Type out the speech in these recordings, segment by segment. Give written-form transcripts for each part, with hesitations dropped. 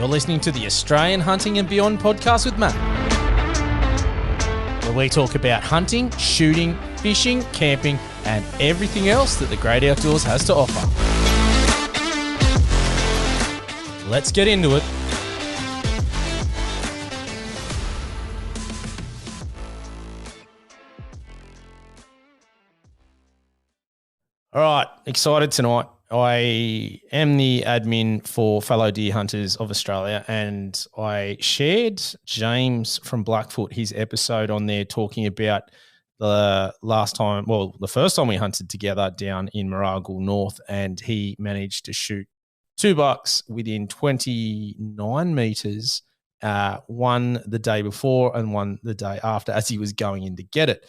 You're listening to the Australian Hunting and Beyond podcast with Matt, where we talk about hunting, shooting, fishing, camping, and everything else that the great outdoors has to offer. Let's get into it. All right, excited tonight. I am the admin for Fallow Deer Hunters of Australia, and I shared James from Blackfoot, his episode on there talking about the first time we hunted together down in Mooragle North, and he managed to shoot 2 bucks within 29 metres, one the day before and one the day after as he was going in to get it.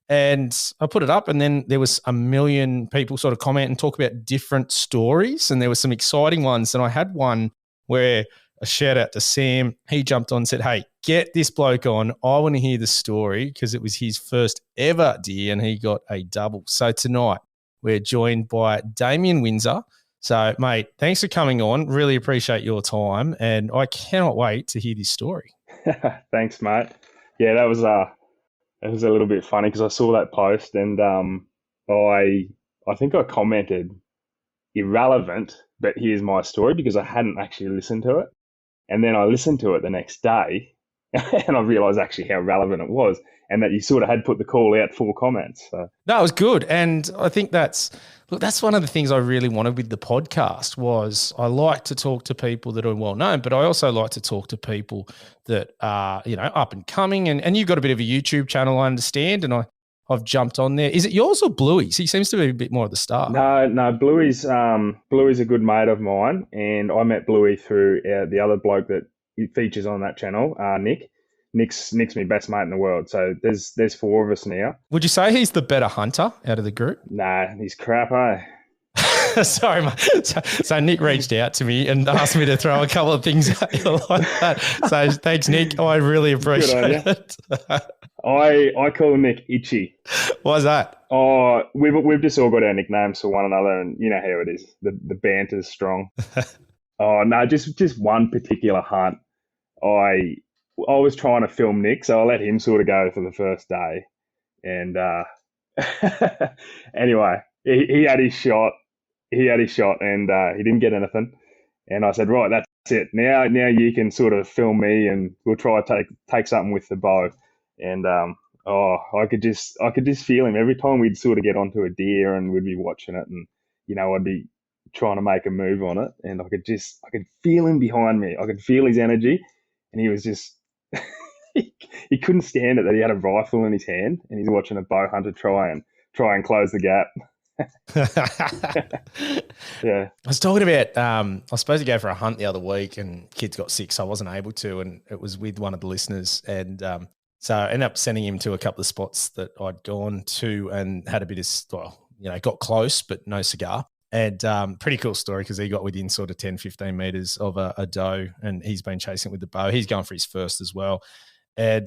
And I put it up, and then there was a million people sort of comment and talk about different stories, and there were some exciting ones. And I had one where a shout out to Sam. He jumped on and said, "Hey, get this bloke on. I want to hear the story," because it was his first ever deer and he got a double. So tonight we're joined by Damien Windsor. So, mate, thanks for coming on. Really appreciate your time, and I cannot wait to hear this story. Thanks, mate. Yeah, that was it was a little bit funny because I saw that post, and I think I commented irrelevant, but here's my story, because I hadn't actually listened to it. And then I listened to it the next day and I realised actually how relevant it was, and that you sort of had put the call out for comments. So. No, it was good. And I think that's one of the things I really wanted with the podcast. Was I like to talk to people that are well known, but I also like to talk to people that are, up and coming. And you've got a bit of a YouTube channel, I understand, and I've jumped on there. Is it yours or Bluey's? He seems to be a bit more at the start. No, Bluey's a good mate of mine, and I met Bluey through the other bloke that features on that channel, Nick. Nick's my best mate in the world. So there's 4 of us now. Would you say he's the better hunter out of the group? Nah, he's crap, eh? Sorry, mate. So Nick reached out to me and asked me to throw a couple of things at you like that. So thanks, Nick. I really appreciate it. I call Nick Itchy. Why's that? Oh, we've just all got our nicknames for one another, and you know how it is. The banter's strong. Oh no, just one particular hunt. I was trying to film Nick, so I let him sort of go for the first day. And anyway, he had his shot. And he didn't get anything. And I said, right, that's it. Now you can sort of film me, and we'll try to take something with the bow. And I could just feel him every time we'd sort of get onto a deer and we'd be watching it, and I'd be trying to make a move on it, and I could feel him behind me. I could feel his energy, and he was just he couldn't stand it that he had a rifle in his hand and he's watching a bow hunter try and close the gap. Yeah. I was talking about, I was supposed to go for a hunt the other week, and kids got sick, so I wasn't able to, and it was with one of the listeners. And so I ended up sending him to a couple of spots that I'd gone to and had a bit of, got close, but no cigar. And pretty cool story, because he got within sort of 10, 15 metres of a doe, and he's been chasing with the bow. He's going for his first as well. And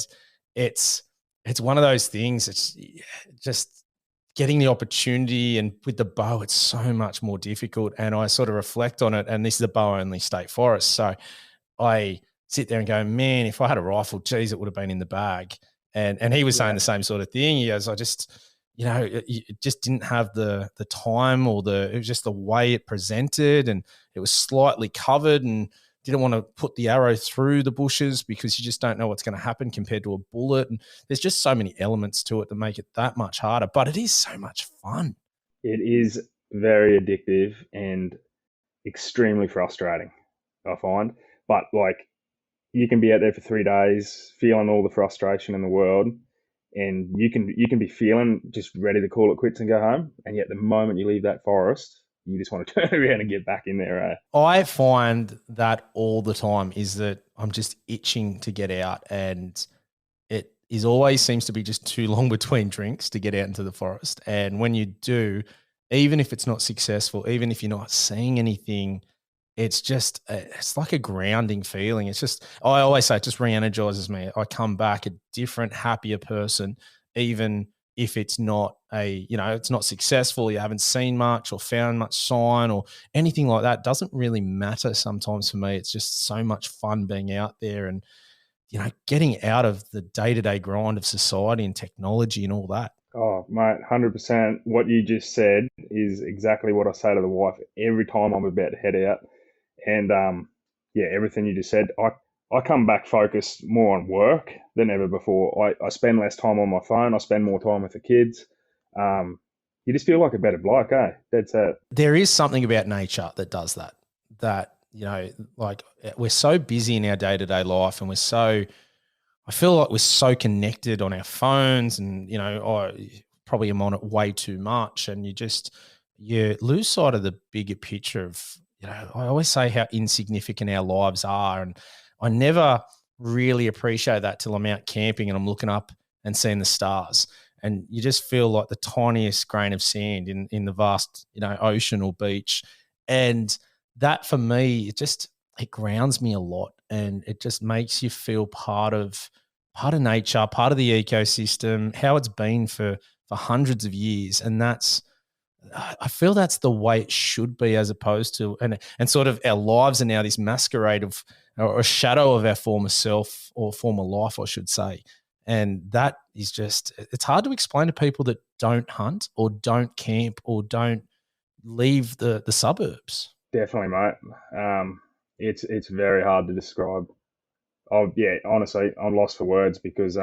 it's one of those things. It's just getting the opportunity, and with the bow, it's so much more difficult. And I sort of reflect on it, and this is a bow-only state forest. So I sit there and go, man, if I had a rifle, geez, it would have been in the bag. And he was saying the same sort of thing. He goes, it just didn't have the time, or it was just the way it presented, and it was slightly covered, and didn't want to put the arrow through the bushes because you just don't know what's going to happen compared to a bullet. And there's just so many elements to it that make it that much harder, but it is so much fun. It is very addictive and extremely frustrating, I find. But you can be out there for 3 days feeling all the frustration in the world, and you can be feeling just ready to call it quits and go home. And yet the moment you leave that forest, you just want to turn around and get back in there. I find that all the time, is that I'm just itching to get out, and it always seems to be just too long between drinks to get out into the forest. And when you do, even if it's not successful, even if you're not seeing anything, it's like a grounding feeling. It's just, I always say, it just re-energizes me. I come back a different, happier person, even if it's not it's not successful, you haven't seen much or found much sign or anything like that, doesn't really matter sometimes for me. It's just so much fun being out there and, getting out of the day-to-day grind of society and technology and all that. Oh, mate, 100%. What you just said is exactly what I say to the wife every time I'm about to head out. And yeah, everything you just said, I come back focused more on work than ever before. I spend less time on my phone. I spend more time with the kids. You just feel like a better bloke, eh? That's it. There is something about nature that does that. That, like we're so busy in our day-to-day life and I feel like we're so connected on our phones and, I probably am on it way too much. And you lose sight of the bigger picture of, I always say how insignificant our lives are. And I never really appreciate that till I'm out camping and I'm looking up and seeing the stars. And you just feel like the tiniest grain of sand in the vast, ocean or beach. And that for me, it grounds me a lot and it just makes you feel part of nature, part of the ecosystem, how it's been for hundreds of years. And I feel that's the way it should be, as opposed to, and sort of our lives are now this masquerade of, or a shadow of our former self or former life, I should say. And that is it's hard to explain to people that don't hunt or don't camp or don't leave the suburbs. Definitely, mate. It's very hard to describe. Oh yeah, honestly, I'm lost for words because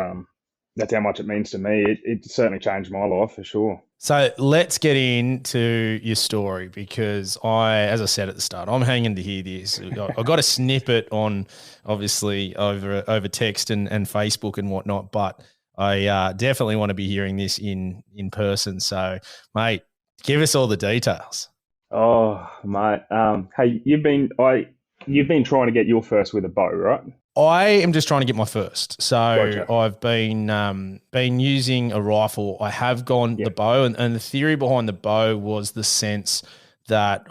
that's how much it means to me. It certainly changed my life for sure. So let's get into your story because as I said at the start, I'm hanging to hear this. I got a snippet on, obviously, over text and Facebook and whatnot, but I definitely want to be hearing this in person. So, mate, give us all the details. Oh, mate. Hey, you've been trying to get your first with a bow, right? I am just trying to get my first. So Gotcha. I've been using a rifle. I have gone the Yep. bow, and the theory behind the bow was the sense that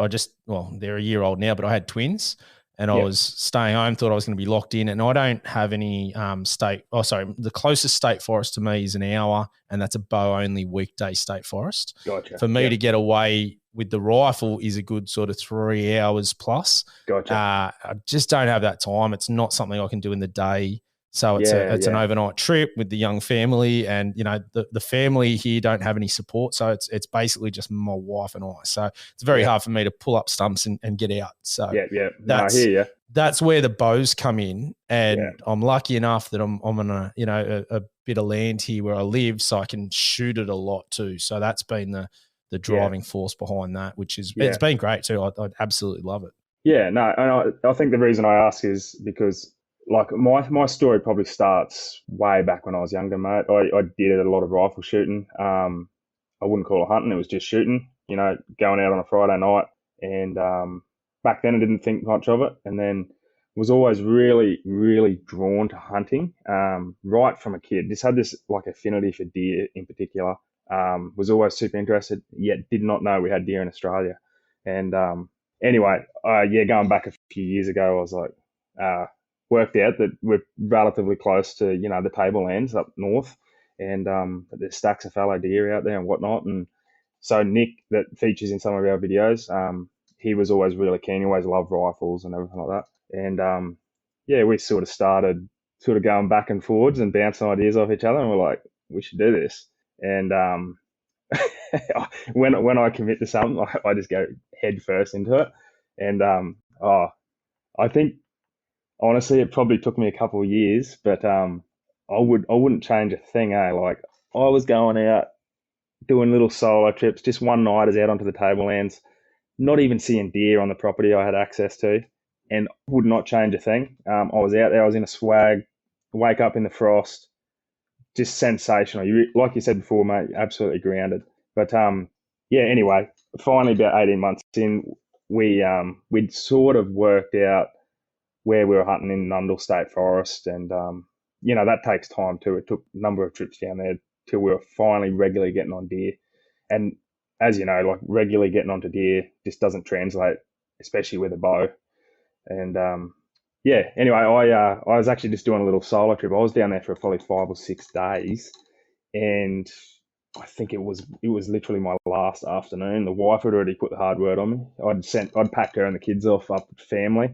they're a year old now, but I had twins and I Yep. was staying home, thought I was going to be locked in, and I don't have any the closest state forest to me is an hour, and that's a bow only weekday state forest. Gotcha. For me Yep. to get away with the rifle is a good sort of 3 hours plus. Gotcha. I just don't have that time. It's not something I can do in the day. So it's Yeah. an Yeah. overnight trip with the young family, and the family here don't have any support. So it's basically just my wife and I. So it's very Yep. hard for me to pull up stumps and get out. So Yep. Yep. No, I hear you. that's where the bows come in, and Yeah. I'm lucky enough that I'm on a bit of land here where I live, so I can shoot it a lot too. So that's been the driving force behind that, which is Yeah. it's been great too. I absolutely love it. Yeah. No, and I think the reason I ask is because like my story probably starts way back when I was younger, mate. I did a lot of rifle shooting. I wouldn't call it hunting; it was just shooting. Going out on a Friday night, and back then I didn't think much of it, and then was always really, really drawn to hunting. Right from a kid, just had this like affinity for deer in particular. Was always super interested, yet did not know we had deer in Australia. And anyway, yeah, going back a few years ago, I was like, worked out that we're relatively close to the tablelands up north, and there's stacks of fallow deer out there and whatnot. And so Nick, that features in some of our videos, he was always really keen. He always loved rifles and everything like that. And yeah, we sort of started going back and forwards and bouncing ideas off each other, and we're like, we should do this. And when I commit to something, I just go head first into it. And I think honestly, it probably took me a couple of years, but I wouldn't change a thing. Like I was going out doing little solo trips, just one nighters out onto the tablelands, not even seeing deer on the property I had access to, and would not change a thing. I was out there, I was in a swag, wake up in the frost, just sensational. Like you said before, mate, absolutely grounded. But yeah. Anyway, finally, about 18 months in, we'd sort of worked out where we were hunting in Nundle State Forest, and that takes time too. It took a number of trips down there till we were finally regularly getting on deer. And as you know, like regularly getting onto deer just doesn't translate, especially with a bow. And yeah, anyway, I was actually just doing a little solo trip. I was down there for probably 5 or 6 days, and I think it was literally my last afternoon. The wife had already put the hard word on me. I'd packed her and the kids off up with family,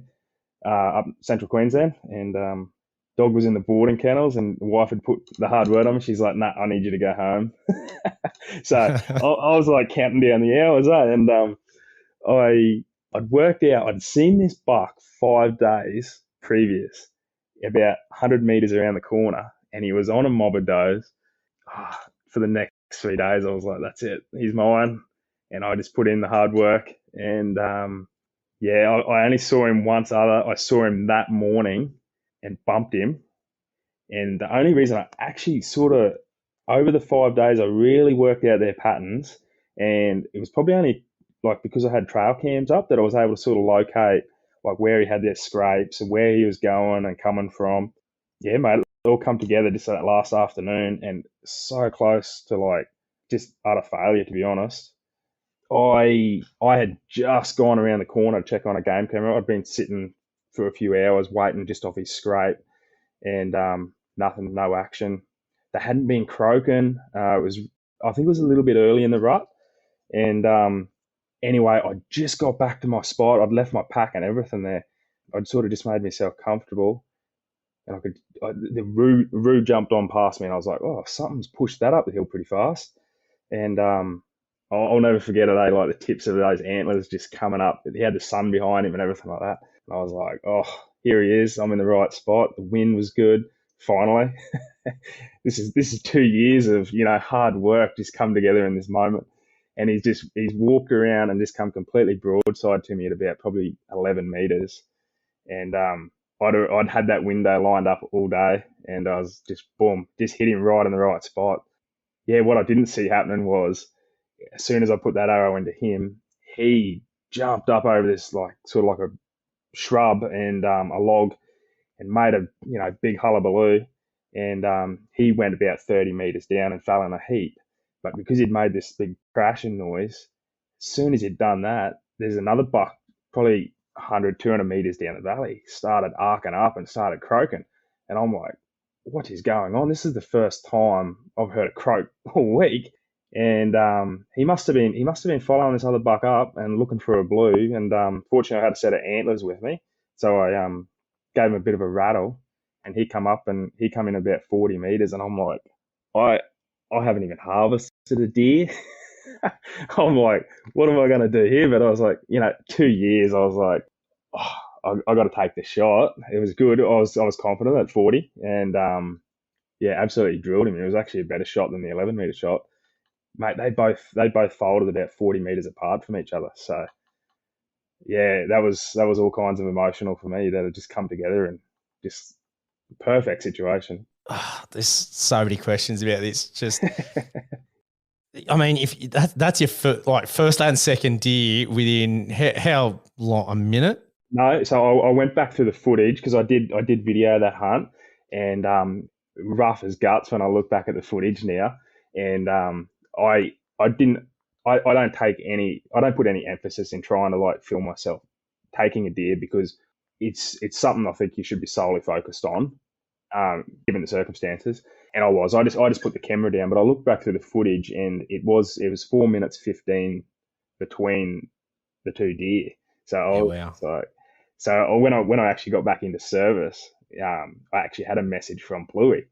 up Central Queensland, and dog was in the boarding kennels, and the wife had put the hard word on me. She's like, "Nah, I need you to go home." So I was like counting down the hours, and I'd worked out. I'd seen this buck 5 days previous, about 100 meters around the corner, and he was on a mob of does. For the next 3 days, I was like, "That's it, he's mine," and I just put in the hard work, and yeah, I only saw him once other. I saw him that morning and bumped him. And the only reason I actually sort of, over the 5 days, I really worked out their patterns. And it was probably only like because I had trail cams up that I was able to sort of locate like where he had their scrapes and where he was going and coming from. Yeah, mate, it all come together just that last afternoon and so close to like just utter failure, to be honest. I had just gone around the corner to check on a game camera. I'd been sitting for a few hours waiting just off his scrape, and nothing, no action. They hadn't been croaking. It was, I think, it was a little bit early in the rut, and anyway, I just got back to my spot. I'd left my pack and everything there. I'd sort of just made myself comfortable, and the roo jumped on past me, and I was like, "Oh, something's pushed that up the hill pretty fast." And I'll never forget it. Like the tips of those antlers just coming up. He had the sun behind him and everything like that. And I was like, oh, here he is. I'm in the right spot. The wind was good. Finally, this is 2 years of hard work just come together in this moment. And he's walked around and just come completely broadside to me at about probably 11 meters. And I'd had that window lined up all day, and I was just boom, just hit him right in the right spot. Yeah, what I didn't see happening was as soon as I put that arrow into him, he jumped up over this like sort of like a shrub and a log and made a big hullabaloo. And he went about 30 meters down and fell in a heap. But because he'd made this big crashing noise, as soon as he'd done that, there's another buck probably 100, 200 meters down the valley started arcing up and started croaking. And I'm like, what is going on? This is the first time I've heard a croak all week. And he must have been following this other buck up and looking for a blue. And fortunately, I had a set of antlers with me, so I gave him a bit of a rattle, and he come in about 40 meters, and I'm like, I I haven't even harvested a deer. I'm like, what am I going to do here? But I was like, 2 years. I was like, oh, I got to take the shot. It was good. I was confident at 40, and yeah, absolutely drilled him. It was actually a better shot than the 11-meter shot, mate. They both folded about 40 meters apart from each other. So yeah, that was all kinds of emotional for me that had just come together and just perfect situation. There's so many questions about this. Just, I mean, if that's your first and second deer within how long? A minute? No, so I went back through the footage because I did video that hunt, and rough as guts when I look back at the footage now, and I didn't I don't put any emphasis in trying to like film myself taking a deer because it's something I think you should be solely focused on, given the circumstances. And I just put the camera down, but I looked back through the footage and it was 4 minutes 15 between the two deer. So Yeah, wow. when I actually got back into service, I actually had a message from Bluey,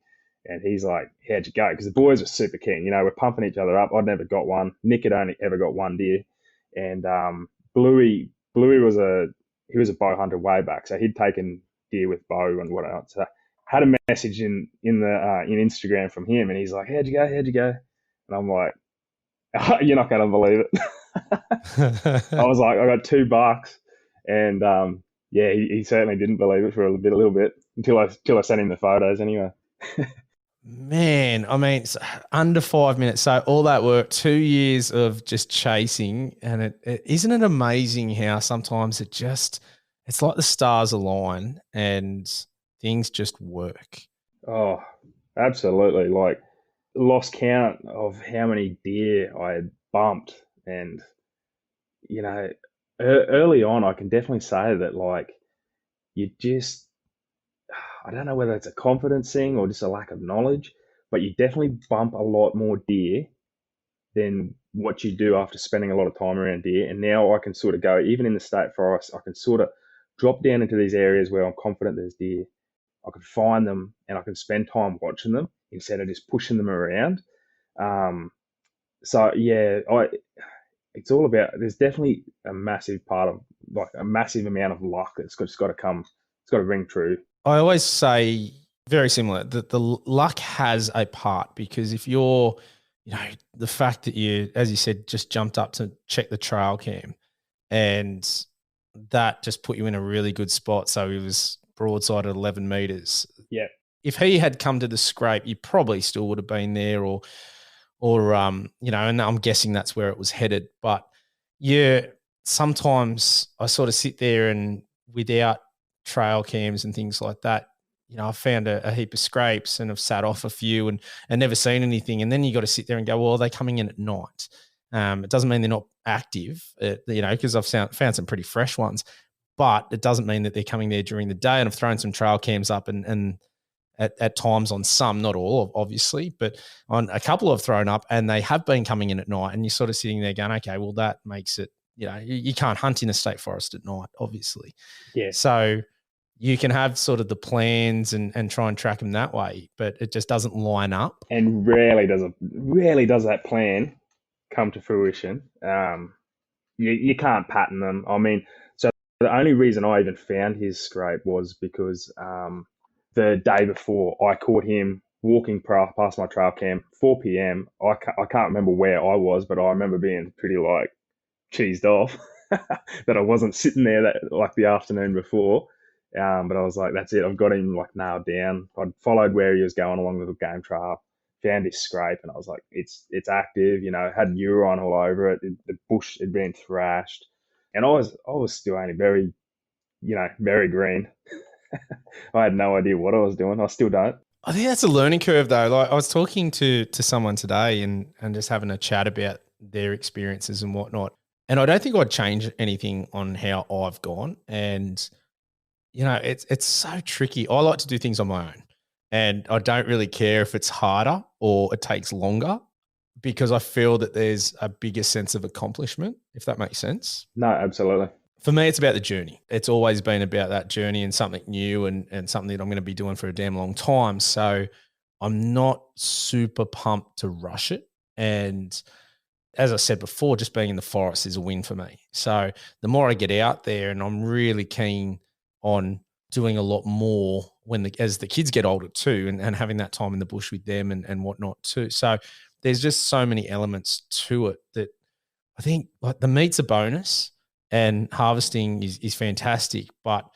and he's like, "How'd you go?" Because the boys were super keen. We're pumping each other up. I'd never got one. Nick had only ever got one deer, and Bluey was a bow hunter way back, so he'd taken deer with bow and whatnot. So I had a message in Instagram from him, and he's like, "How'd you go? How'd you go?" And I'm like, "You're not gonna believe it." I was like, I got $2, and yeah, he certainly didn't believe it for a little bit until I sent him the photos anyway. Man, I mean, under 5 minutes. So all that work, 2 years of just chasing, and isn't it amazing how sometimes it's like the stars align and things just work. Oh, absolutely! Like lost count of how many deer I had bumped, and you know, early on, I can definitely say that like you just I don't know whether it's a confidence thing or just a lack of knowledge, but you definitely bump a lot more deer than what you do after spending a lot of time around deer. And now I can sort of go, even in the state forest, I can sort of drop down into these areas where I'm confident there's deer. I can find them and I can spend time watching them instead of just pushing them around. Um, so yeah, it's all about. There's definitely a massive part of like a massive amount of luck that's just got to come. It's got to ring true. I always say very similar that the luck has a part, because if you're, the fact that you, as you said, just jumped up to check the trail cam and that just put you in a really good spot. So he was broadside at 11 meters. Yeah. If he had come to the scrape, you probably still would have been there, or and I'm guessing that's where it was headed. But yeah, sometimes I sort of sit there and without trail cams and things like that, I found a heap of scrapes and have sat off a few and never seen anything. And then you got to sit there and go, well, are they coming in at night? It doesn't mean they're not active, because I've found some pretty fresh ones, but it doesn't mean that they're coming there during the day. And I've thrown some trail cams up and at times on some, not all, obviously, but on a couple I've thrown up and they have been coming in at night, and you're sort of sitting there going, okay, well, that makes it, you can't hunt in a state forest at night, obviously. Yeah. So you can have sort of the plans and try and track them that way, but it just doesn't line up. And rarely does that plan come to fruition. You can't pattern them. I mean, so the only reason I even found his scrape was because the day before I caught him walking past my trail cam, 4 p.m. I can't remember where I was, but I remember being pretty like cheesed off that I wasn't sitting there that like the afternoon before. But I was like, that's it. I've got him like nailed down. I'd followed where he was going along the game trail, found his scrape, and I was like, it's active. Had urine all over it. The bush had been thrashed, and I was still only very, very green. I had no idea what I was doing. I still don't. I think that's a learning curve, though. Like I was talking to someone today and just having a chat about their experiences and whatnot. And I don't think I'd change anything on how I've gone. And, it's so tricky. I like to do things on my own. And I don't really care if it's harder or it takes longer, because I feel that there's a bigger sense of accomplishment, if that makes sense. No, absolutely. For me, it's about the journey. It's always been about that journey and something new and something that I'm going to be doing for a damn long time. So I'm not super pumped to rush it. And as I said before, just being in the forest is a win for me. So the more I get out there, and I'm really keen on doing a lot more as the kids get older too, and having that time in the bush with them and whatnot too. So there's just so many elements to it that I think like the meat's a bonus. And harvesting is fantastic, but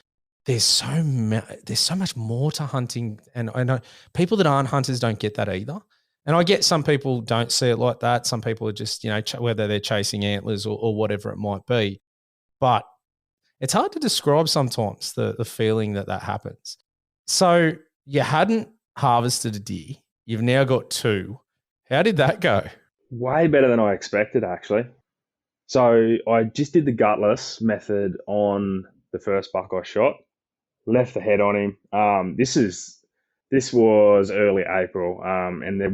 there's so much more to hunting. And I know people that aren't hunters don't get that either. And I get some people don't see it like that. Some people are just, whether they're chasing antlers or whatever it might be. But it's hard to describe sometimes the feeling that happens. So you hadn't harvested a deer. You've now got 2. How did that go? Way better than I expected, actually. So I just did the gutless method on the first buck I shot, left the head on him. This was early April, and I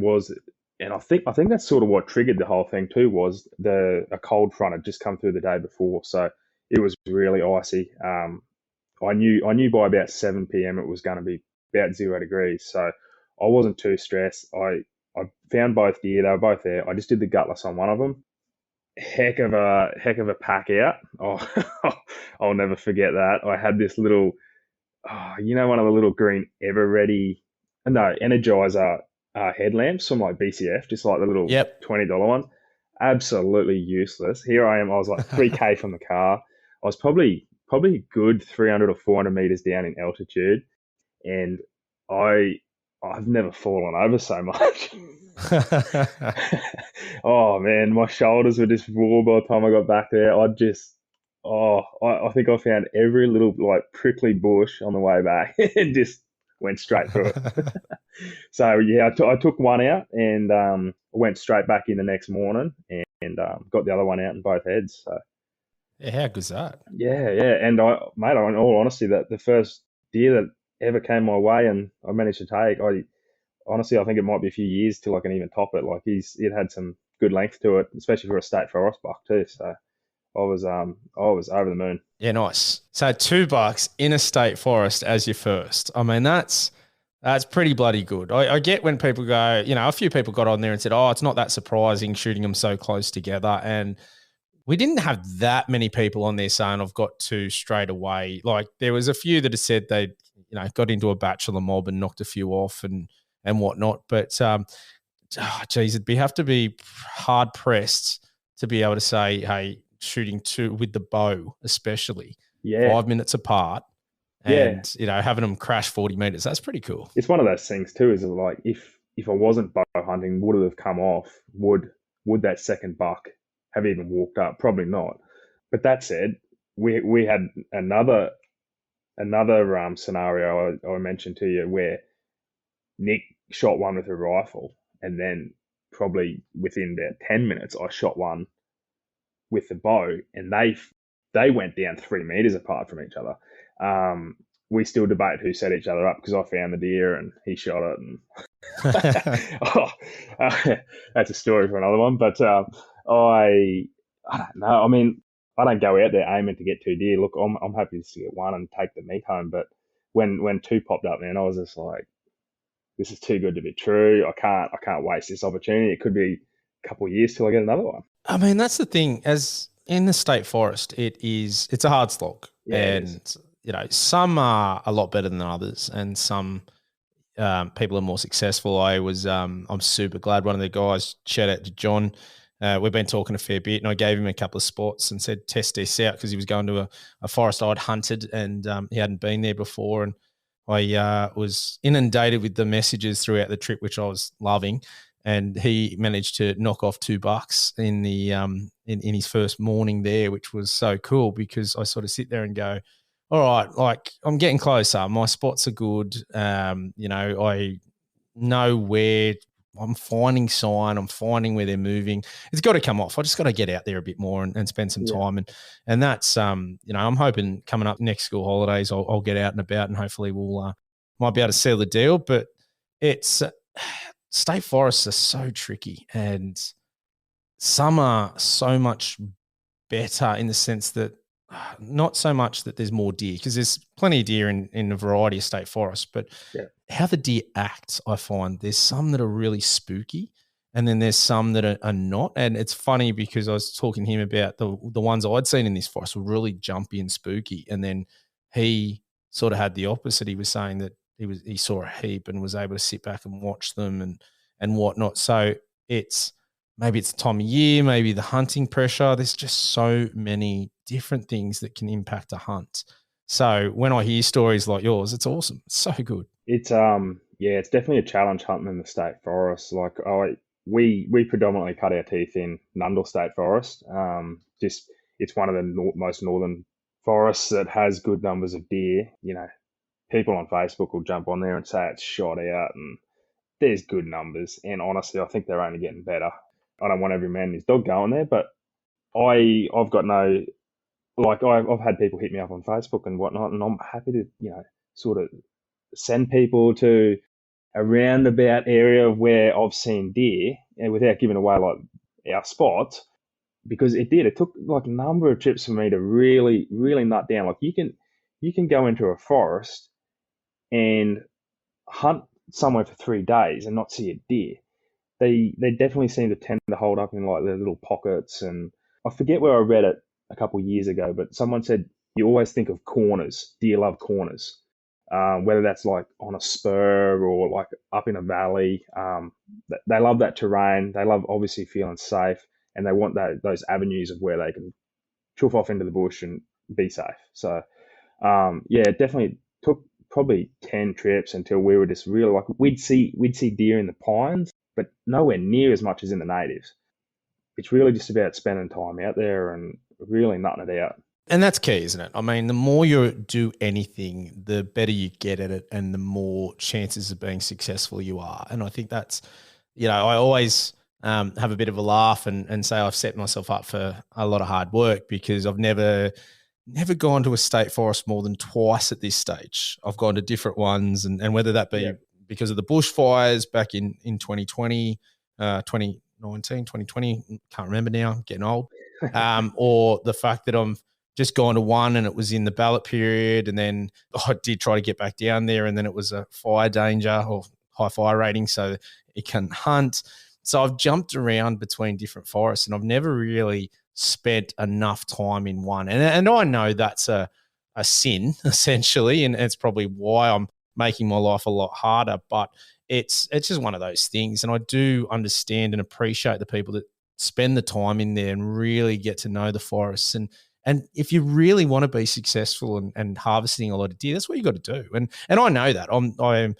think that's sort of what triggered the whole thing too, was a cold front had just come through the day before, so it was really icy. I knew by about 7 p.m. it was going to be about 0 degrees, so I wasn't too stressed. I found both deer; they were both there. I just did the gutless on one of them. Heck of a pack out. Oh, I'll never forget that. I had this little, one of the little green Energizer headlamps from like BCF, just like the little $20 ones. Absolutely useless. Here I am. I was like 3K from the car. I was probably good 300 or 400 meters down in altitude, and I've never fallen over so much. Oh man, my shoulders were just raw by the time I got back there. I think I found every little like prickly bush on the way back and just went straight through it. So yeah, I took one out and went straight back in the next morning and got the other one out in both heads. So yeah, how good's that? Yeah, and in all honesty, that the first deer that ever came my way and I managed to take, honestly, I think it might be a few years till I can even top it. Like it had some good length to it, especially for a state forest buck too. So I was over the moon. Yeah, nice. So $2 in a state forest as your first. I mean, that's pretty bloody good. I get when people go, a few people got on there and said, oh, it's not that surprising shooting them so close together. And we didn't have that many people on there saying I've got two straight away. Like there was a few that have said they, got into a bachelor mob and knocked a few off and whatnot. But geez, have to be hard pressed to be able to say, hey, shooting two with the bow, especially Yeah, 5 minutes apart, yeah. and having them crash 40 meters. That's pretty cool. It's one of those things too. Is like if I wasn't bow hunting, would it have come off? Would that second buck have even walked up? Probably not. But that said, we had another scenario I mentioned to you where Nick shot one with a rifle, and then probably within about 10 minutes, I shot one with the bow, and they went down 3 meters apart from each other. We still debate who set each other up because I found the deer and he shot it, and that's a story for another one. But I don't know. I mean, I don't go out there aiming to get two deer. Look, I'm happy to get one and take the meat home. But when two popped up, man, I was just like, this is too good to be true. I can't waste this opportunity. It could be a couple of years till I get another one. I mean, that's the thing. As in the state forest, it's a hard slog, and some are a lot better than others, and some people are more successful. I'm super glad one of the guys, shout out to John. We've been talking a fair bit, and I gave him a couple of spots and said test this out because he was going to a forest I'd hunted, and he hadn't been there before, and I was inundated with the messages throughout the trip, which I was loving. And he managed to knock off $2 in the in his first morning there, which was so cool because I sort of sit there and go, all right, like I'm getting closer. My spots are good. I know where I'm finding sign. I'm finding where they're moving. It's got to come off. I just got to get out there a bit more and spend some time. And that's, I'm hoping coming up next school holidays, I'll get out and about and hopefully we'll might be able to seal the deal. But it's state forests are so tricky, and some are so much better in the sense that not so much that there's more deer, because there's plenty of deer in a variety of state forests, but how the deer act, I find there's some that are really spooky and then there's some that are not. And it's funny because I was talking to him about the ones I'd seen in this forest were really jumpy and spooky. And then he sort of had the opposite. He was saying that he saw a heap and was able to sit back and watch them and whatnot. So maybe it's the time of year, maybe the hunting pressure. There's just so many different things that can impact a hunt. So when I hear stories like yours, it's awesome. It's so good. It's it's definitely a challenge hunting in the state forest. Like we predominantly cut our teeth in Nundle State Forest. Just it's one of the most northern forests that has good numbers of deer. People on Facebook will jump on there and say it's shot out, and there's good numbers. And honestly, I think they're only getting better. I don't want every man and his dog going there, but I've got no, like I've had people hit me up on Facebook and whatnot, and I'm happy to sort of send people to a roundabout area of where I've seen deer, and without giving away like our spots, because it took like a number of trips for me to really nut down. Like you can go into a forest and hunt somewhere for 3 days and not see a deer. They definitely seem to tend to hold up in like their little pockets. And I forget where I read it a couple of years ago, but someone said you always think of corners. Deer love corners, whether that's like on a spur or like up in a valley. They love that terrain. They love obviously feeling safe, and they want those avenues of where they can chuff off into the bush and be safe. So it definitely took probably 10 trips until we were just really like we'd see deer in the pines, but nowhere near as much as in the natives. It's really just about spending time out there and really nutting it out. And that's key, isn't it? I mean, the more you do anything, the better you get at it and the more chances of being successful you are. And I think that's, I always have a bit of a laugh and say I've set myself up for a lot of hard work because I've never gone to a state forest more than twice at this stage. I've gone to different ones, and whether that be because of the bushfires back in 2020, 2019, 2020, can't remember now, I'm getting old, or the fact that I'm just gone to one and it was in the ballot period, and then I did try to get back down there, and then it was a fire danger or high fire rating, so it can hunt. So I've jumped around between different forests, and I've never really spent enough time in one. And I know that's a sin, essentially, and it's probably why I'm making my life a lot harder. But it's just one of those things. And I do understand and appreciate the people that spend the time in there and really get to know the forests. And if you really want to be successful and harvesting a lot of deer, that's what you got to do. And I know that I'm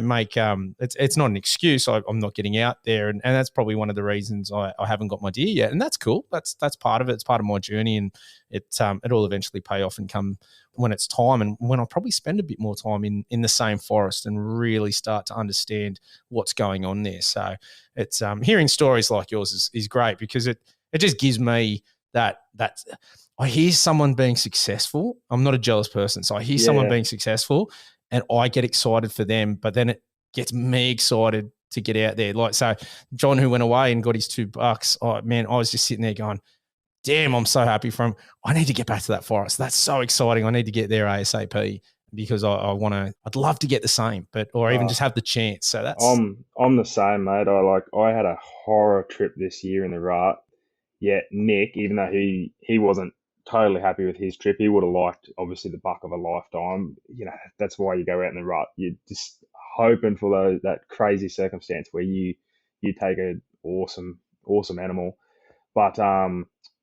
make it's not an excuse. I'm not getting out there, and that's probably one of the reasons I haven't got my deer yet. And that's cool. That's part of it. It's part of my journey, and it'll eventually pay off and come when it's time, and when I'll probably spend a bit more time in the same forest and really start to understand what's going on there. So it's hearing stories like yours is great, because it just gives me that I hear someone being successful. I'm not a jealous person, so I hear someone being successful, and I get excited for them, but then it gets me excited to get out there. Like, so John, who went away and got his $2, oh man, I was just sitting there going, damn, I'm so happy for him. I need to get back to that forest. That's so exciting. I need to get there ASAP, because I'd love to get the same, or even just have the chance. So that's. I'm the same, mate. I had a horror trip this year in the rut. Yeah, Nick, even though he wasn't totally happy with his trip, he would have liked, obviously, the buck of a lifetime. That's why you go out in the rut. You're just hoping for that crazy circumstance where you take an awesome animal. But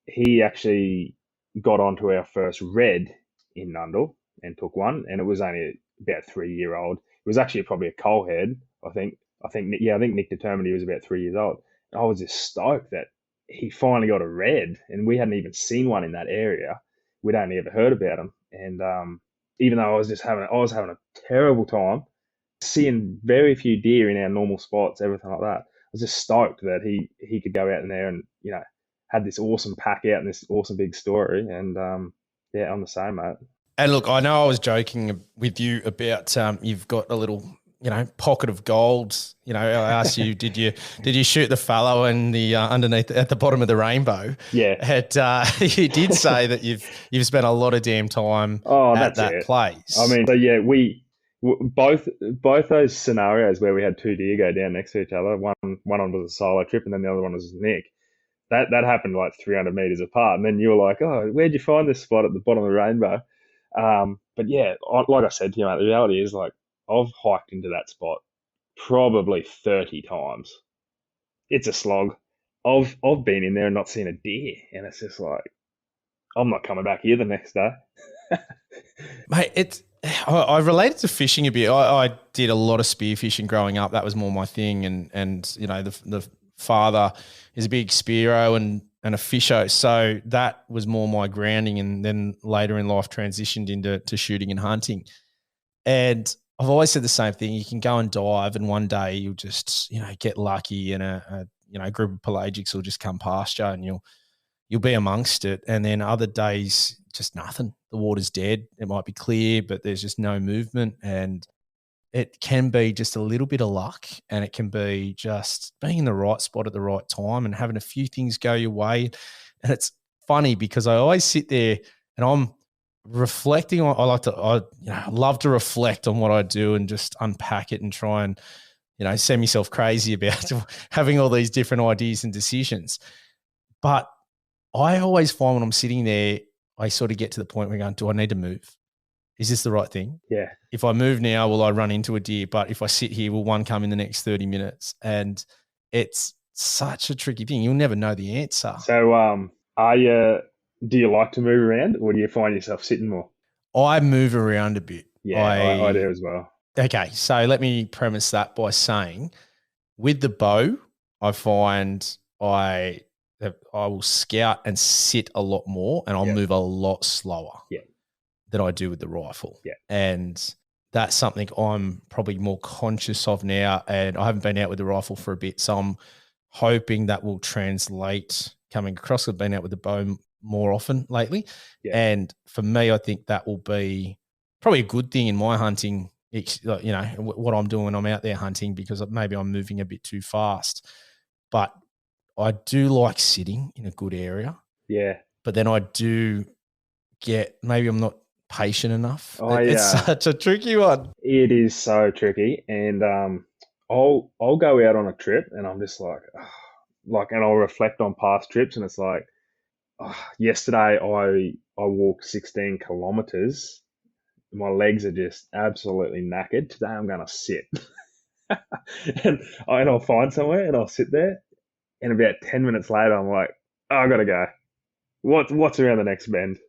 he actually got onto our first red in Nundle and took one, and it was only about 3-year-old. It was actually probably a coal head. I think Nick determined he was about 3 years old. I was just stoked that he finally got a red, and we hadn't even seen one in that area. We'd only ever heard about them, and even though I was having a terrible time, seeing very few deer in our normal spots, everything like that. I was just stoked that he could go out in there and had this awesome pack out and this awesome big story. And I'm the same, mate. And look, I know I was joking with you about you've got a little pocket of gold. I asked you, did you shoot the fallow and the underneath at the bottom of the rainbow? Yeah. You did say that you've spent a lot of damn time at that place. I mean, so yeah, we both those scenarios where we had two deer go down next to each other. One was a solo trip, and then the other one was Nick. That happened like 300 meters apart, and then you were like, "Oh, where'd you find this spot at the bottom of the rainbow?" But yeah, like I said to you, mate, the reality is, like, I've hiked into that spot probably 30 times. It's a slog. I've been in there and not seen a deer, and it's just like, I'm not coming back here the next day. Mate, I related to fishing a bit. I did a lot of spearfishing growing up. That was more my thing, and the father is a big spearo and a fisher, so that was more my grounding, and then later in life transitioned into shooting and hunting. And I've always said the same thing. You can go and dive, and one day you'll just get lucky, and a group of pelagics will just come past you, and you'll be amongst it. And then other days, just nothing. The water's dead. It might be clear, but there's just no movement. And it can be just a little bit of luck, and it can be just being in the right spot at the right time and having a few things go your way. And it's funny because I always sit there and I'm reflecting on, I love to reflect on what I do and just unpack it and try and, send myself crazy about having all these different ideas and decisions. But I always find when I'm sitting there, I sort of get to the point where I'm going, do I need to move? Is this the right thing? Yeah. If I move now, will I run into a deer? But if I sit here, will one come in the next 30 minutes? And it's such a tricky thing. You'll never know the answer. So, do you like to move around, or do you find yourself sitting more? I move around a bit. Yeah, I do as well. Okay, so let me premise that by saying, with the bow, I find I will scout and sit a lot more, and I'll move a lot slower than I do with the rifle. Yeah. And that's something I'm probably more conscious of now, and I haven't been out with the rifle for a bit, so I'm hoping that will translate coming across. I've been out with the bow more often lately. Yeah. And for me, I think that will be probably a good thing in my hunting like, what I'm doing. I'm out there hunting because maybe I'm moving a bit too fast. But I do like sitting in a good area. Yeah. But then I do maybe I'm not patient enough. It's I such a tricky one. It is so tricky, and I'll go out on a trip, and I'm just like, and I'll reflect on past trips, and it's like, yesterday I walked 16 kilometers. My legs are just absolutely knackered. Today I'm gonna sit, and I'll find somewhere, and I'll sit there, and about 10 minutes later, I'm like, oh, I gotta go. What's around the next bend?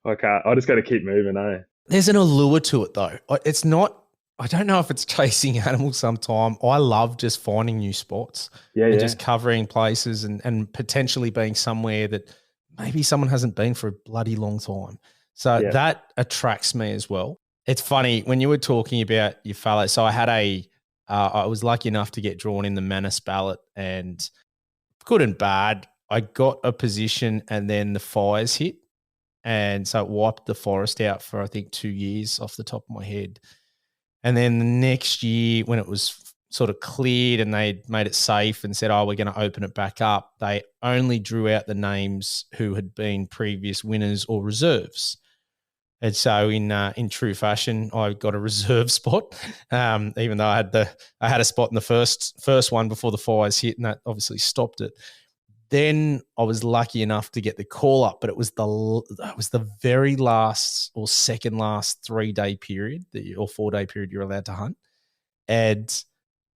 I can't. I just got to keep moving, eh? There's an allure to it though. It's not. I don't know if it's chasing animals sometime. I love just finding new spots Yeah, and yeah, just covering places and potentially being somewhere that maybe someone hasn't been for a bloody long time. So yeah. that attracts me as well. It's funny when you were talking about your fallow. So I was lucky enough to get drawn in the Manus ballot, and good and bad. I got a position and then the fires hit. And so it wiped the forest out for, I think, 2 years off the top of my head. And then the next year, when it was sort of cleared and they made it safe and said, oh, we're going to open it back up, they only drew out the names who had been previous winners or reserves. And so in true fashion, I got a reserve spot, even though I had a spot in the first one before the fires hit, and that obviously stopped it. Then I was lucky enough to get the call up, but it was the very last or second last 3-day period or 4-day period you're allowed to hunt. And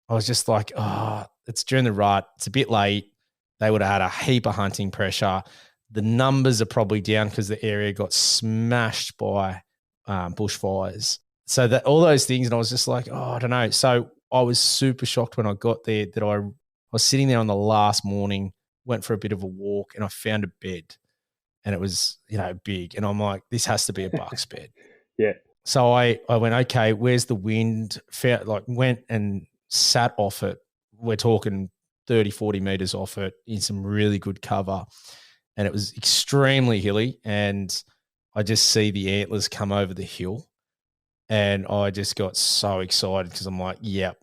I was just like, oh, it's during the rut. It's a bit late. They would have had a heap of hunting pressure. The numbers are probably down because the area got smashed by bushfires. So that all those things, and I was just like, oh, I don't know. So I was super shocked when I got there that I was sitting there on the last morning, went for a bit of a walk, and I found a bed, and it was big, and I'm like, this has to be a buck's bed. Yeah. So I went, okay, where's the wind? Went and sat off it. We're talking 30, 40 meters off it in some really good cover. And it was extremely hilly. And I just see the antlers come over the hill. And I just got so excited because I'm like, yep,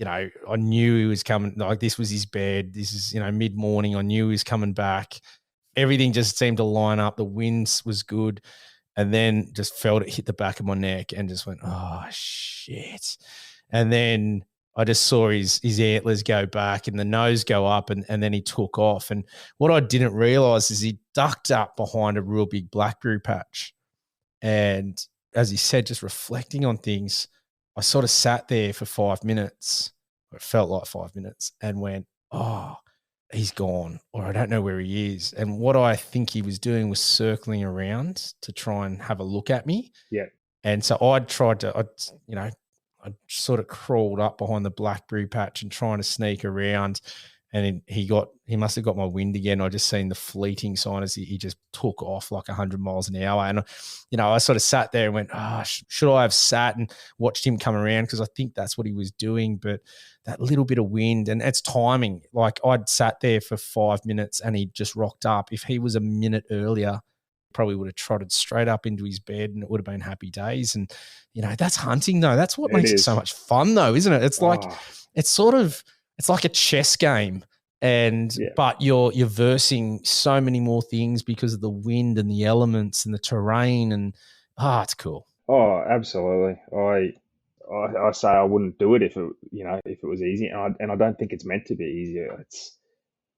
I knew he was coming. Like, this was his bed. This is, mid-morning. I knew he was coming back. Everything just seemed to line up. The wind was good. And then just felt it hit the back of my neck and just went, oh, shit. And then I just saw his antlers go back and the nose go up, and then he took off. And what I didn't realize is he ducked up behind a real big blackberry patch. And as he said, just reflecting on things, I sort of sat there for 5 minutes, or it felt like 5 minutes, and went, oh, he's gone, or I don't know where he is. And what I think he was doing was circling around to try and have a look at me. Yeah. And so I sort of crawled up behind the blackberry patch and trying to sneak around. And he must have got my wind again. I just seen the fleeting sign as he just took off like 100 miles an hour. And, I sort of sat there and went, should I have sat and watched him come around? Because I think that's what he was doing. But that little bit of wind, and it's timing. Like, I'd sat there for 5 minutes and he just rocked up. If he was a minute earlier, probably would have trotted straight up into his bed and it would have been happy days. And, that's hunting though. That's what makes it so much fun though, isn't it? It's like, it's like a chess game, but you're versing so many more things because of the wind and the elements and the terrain, and it's cool. Oh, absolutely. I say I wouldn't do it if it was easy, and I don't think it's meant to be easier.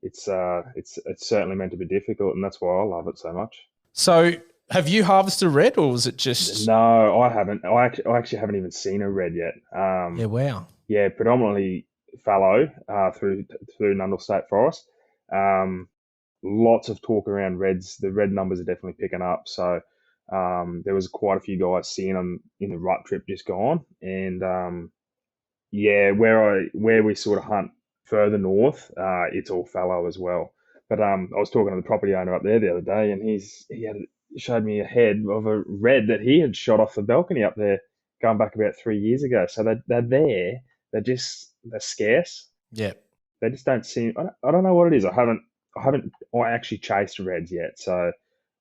It's certainly meant to be difficult, and that's why I love it so much. So, have you harvested red, or was it just? No, I haven't. I actually haven't even seen a red yet. Yeah, wow. Yeah, predominantly fallow through NSW State Forest. Lots of talk around reds. The red numbers are definitely picking up. So there was quite a few guys seeing them in the rut trip just gone, and where we sort of hunt further north, it's all fallow as well. But I was talking to the property owner up there the other day, and he showed me a head of a red that he had shot off the balcony up there, going back about 3 years ago. So they're there. They're scarce. Yeah. They just don't seem. I don't know what it is. I actually chased reds yet. So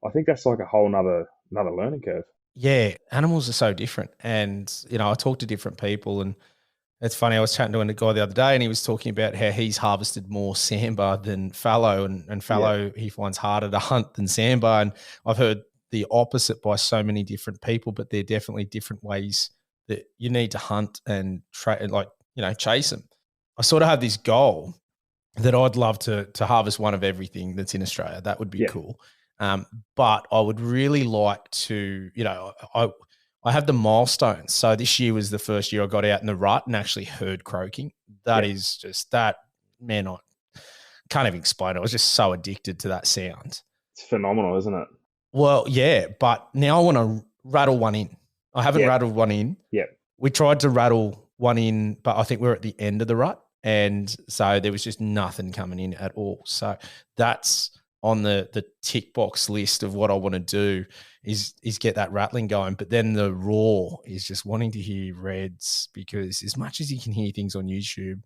I think that's like a whole nother learning curve. Yeah, animals are so different. And, I talk to different people, and it's funny. I was chatting to a guy the other day, and he was talking about how he's harvested more sambar than fallow, and Yeah, fallow he finds harder to hunt than sambar. And I've heard the opposite by so many different people, but they're definitely different ways that you need to hunt and like, chase them. I sort of have this goal that I'd love to harvest one of everything that's in Australia. That would be yeah, cool. Um, but I would really like to, I have the milestones. So this year was the first year I got out in the rut and actually heard croaking. That yeah. is just that, man. I can't even explain it. I was just so addicted to that sound. It's phenomenal, isn't it? Well, yeah, but now I want to rattle one in. I haven't Yeah, rattled one in. yeah. We tried to rattle one in, but I think we're at the end of the rut. And so there was just nothing coming in at all. So that's on the tick box list of what I want to do is get that rattling going. But then the raw is just wanting to hear reds, because as much as you can hear things on YouTube,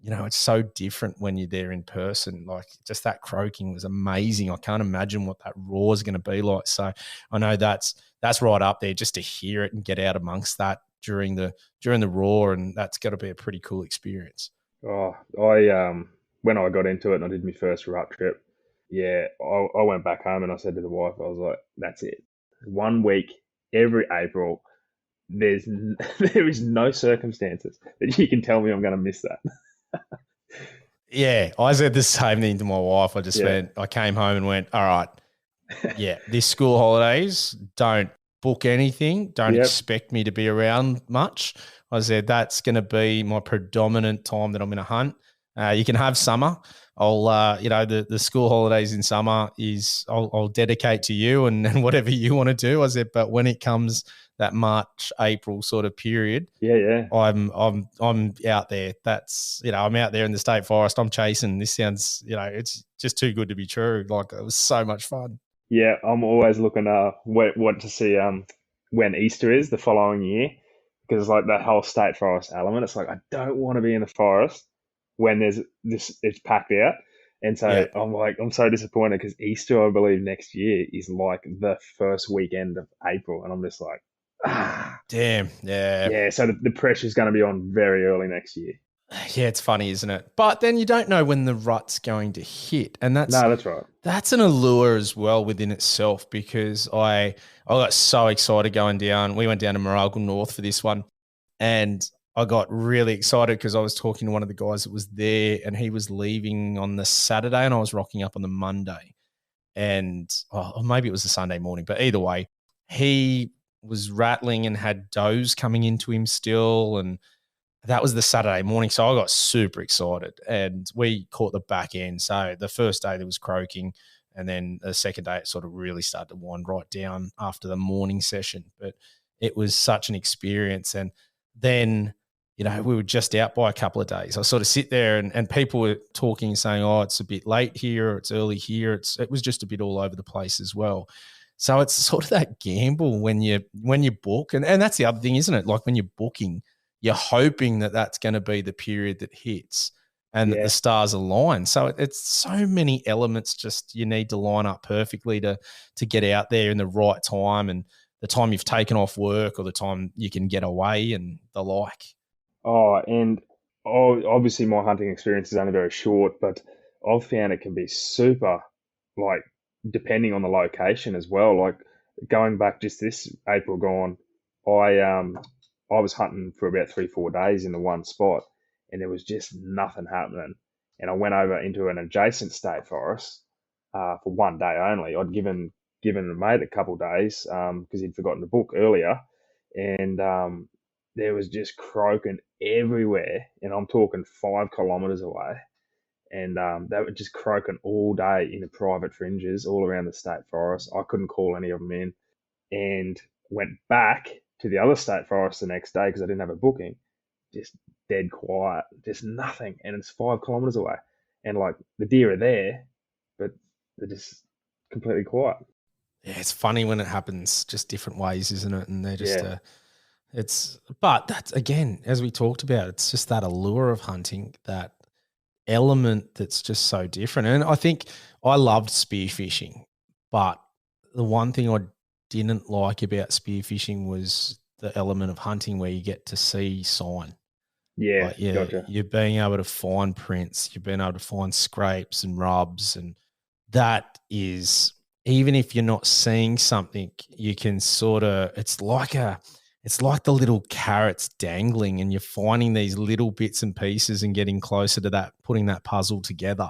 it's so different when you're there in person. Like, just that croaking was amazing. I can't imagine what that raw is going to be like. So I know that's right up there, just to hear it and get out amongst that during the raw, and that's got to be a pretty cool experience. Oh, I when I got into it and I did my first rut trip, yeah, I went back home and I said to the wife, I was like, "That's it. 1 week every April. There is no circumstances that you can tell me I'm going to miss that." Yeah, I said the same thing to my wife. Yeah, I came home and went, all right, yeah, this school holidays, don't book anything. Don't yep, expect me to be around much. I said, that's going to be my predominant time that I'm going to hunt. You can have summer. I'll, the school holidays in summer I'll dedicate to you and whatever you want to do. I said, but when it comes that March, April sort of period, yeah, yeah, I'm out there. That's, I'm out there in the state forest. I'm chasing. This sounds, it's just too good to be true. Like, it was so much fun. yeah. I'm always looking what to see when Easter is the following year, because like that whole state forest element. It's like I don't want to be in the forest when there's this it's packed out. And so Yeah. I'm so disappointed because Easter, I believe, next year is like the first weekend of April. And I'm just like, ah, Damn. Yeah. yeah. So the pressure's going to be on very early next year. Yeah, it's funny, isn't it? But then you don't know when the rut's going to hit. And No, that's right. that's an allure as well within itself, because I got so excited going down. We went down to Moralgal North for this one, and I got really excited because I was talking to one of the guys that was there, and he was leaving on the Saturday and I was rocking up on the Monday. And or maybe it was the Sunday morning, but either way, he was rattling and had does coming into him still, and that was the Saturday morning. So I got super excited, and we caught the back end. So the first day there was croaking, and then the second day it sort of really started to wind right down after the morning session. But it was such an experience. And then, we were just out by a couple of days. I sort of sit there, and people were talking, saying, oh, it's a bit late here, or it's early here. It was just a bit all over the place as well. So it's sort of that gamble when you book. And that's the other thing, isn't it? Like, when you're booking, you're hoping that that's going to be the period that hits and that the Yeah. stars align. So it's so many elements, just you need to line up perfectly to get out there in the right time, and the time you've taken off work or the time you can get away and the like. Obviously my hunting experience is only very short, but I've found it can be super, like, depending on the location as well. Like going back just this April gone, I um I was hunting for about 3 4 days in the one spot, and there was just nothing happening. And I went over into an adjacent state forest for 1 day only. I'd given a mate a couple of days because he'd forgotten to book earlier, and there was just croaking everywhere, and I'm talking 5 kilometers away. And they were just croaking all day in the private fringes all around the state forest. I couldn't call any of them in, and went back to the other state forest the next day because I didn't have a booking. Just dead quiet, just nothing, and it's 5 kilometers away. And like the deer are there, but they're just completely quiet. Yeah, it's funny when it happens just different ways, isn't it? And they're just Yeah, but that's, again, as we talked about, it's just that allure of hunting, that element that's just so different. And I think I loved spearfishing, but the one thing I didn't like about spearfishing was the element of hunting where you get to see sign. Yeah, Like, gotcha. you're being able to find prints, you're being able to find scrapes and rubs, and that is, even if you're not seeing something, you can sort of, it's like the little carrots dangling, and you're finding these little bits and pieces and getting closer to that, putting that puzzle together.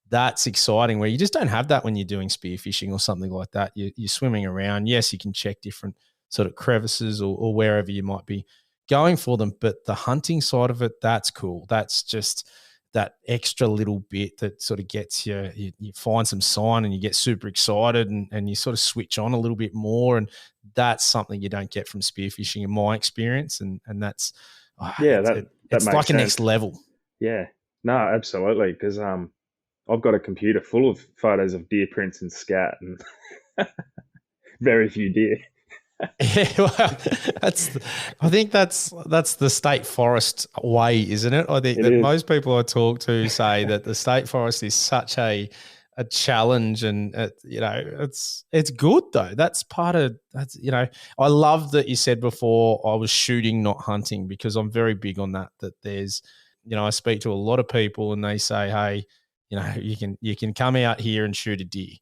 That's exciting, where you just don't have that when you're doing spearfishing or something like that. You're swimming around. Yes, you can check different sort of crevices or wherever you might be going for them, but the hunting side of it, that's cool. That's just that extra little bit that sort of gets you. You find some sign and you get super excited, and you sort of switch on a little bit more, and that's something you don't get from spearfishing in my experience, and that's Yeah, that it's makes like a sense. next level. Yeah, no, absolutely. Because I've got a computer full of photos of deer prints and scat, and very few deer. Yeah, well, I think that's the state forest way, isn't it? I think It that is. most people I talk to say that the state forest is such a challenge, and it's good though. That's part of that's. I love that you said before I was shooting, not hunting, because I'm very big on that. That there's, I speak to a lot of people and they say, hey, you can come out here and shoot a deer,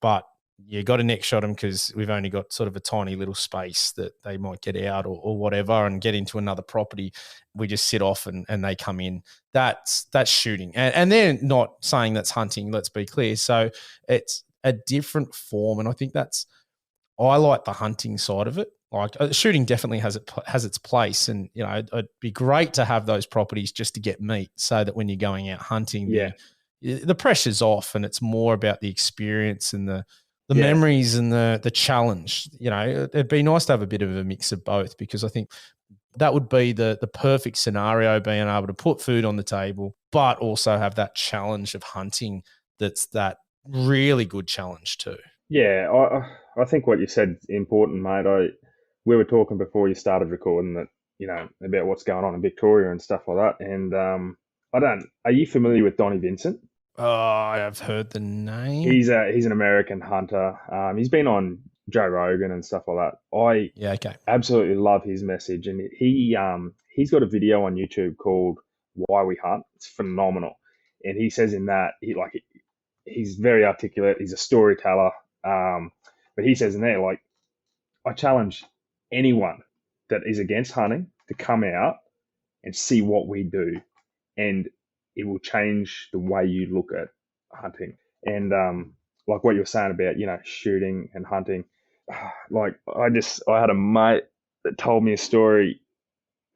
but you got to neck shot them because we've only got sort of a tiny little space that they might get out or whatever and get into another property. We just sit off and they come in. That's shooting. And they're not saying that's hunting, let's be clear. So it's a different form. And I think I like the hunting side of it. Like, shooting definitely has its place, and it'd be great to have those properties just to get meat, so that when you're going out hunting, Yeah, the pressure's off, and it's more about the experience and the yeah, memories and the challenge. It'd be nice to have a bit of a mix of both, because I think that would be the perfect scenario, being able to put food on the table, but also have that challenge of hunting. That's that really good challenge too. yeah. I think what you said is important, mate. We were talking before you started recording that about what's going on in Victoria and stuff like that. And I don't. Are you familiar with Donnie Vincent? Oh, I've heard the name. He's an American hunter. He's been on Joe Rogan and stuff like that. I Yeah, okay. absolutely love his message, and he's got a video on YouTube called "Why We Hunt." It's phenomenal, and he says in that he's very articulate. He's a storyteller, but he says in there, like, I challenge anyone that is against hunting to come out and see what we do, and it will change the way you look at hunting. And like what you were saying about shooting and hunting, like I had a mate that told me a story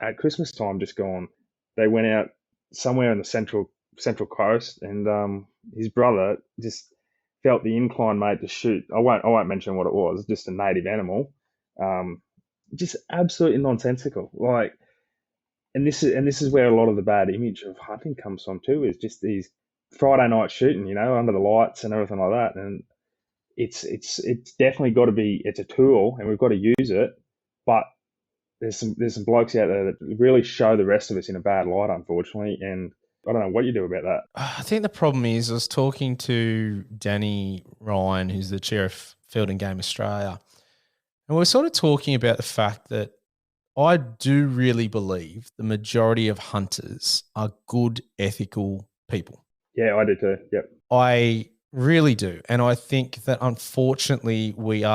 at Christmas time just gone. They went out somewhere in the central coast, and his brother just felt the incline made to shoot. I won't mention what it was. Just a native animal. Um, just absolutely nonsensical. Like, and this is where a lot of the bad image of hunting comes from too. Is just these Friday night shooting, under the lights and everything like that. And it's definitely got to be. It's a tool, and we've got to use it. But there's some blokes out there that really show the rest of us in a bad light, unfortunately. And I don't know what you do about that. I think the problem is, I was talking to Danny Ryan, who's the chair of Field and Game Australia, and we're sort of talking about the fact that I do really believe the majority of hunters are good, ethical people. Yeah, I do too. Yep. I really do. And I think that unfortunately look,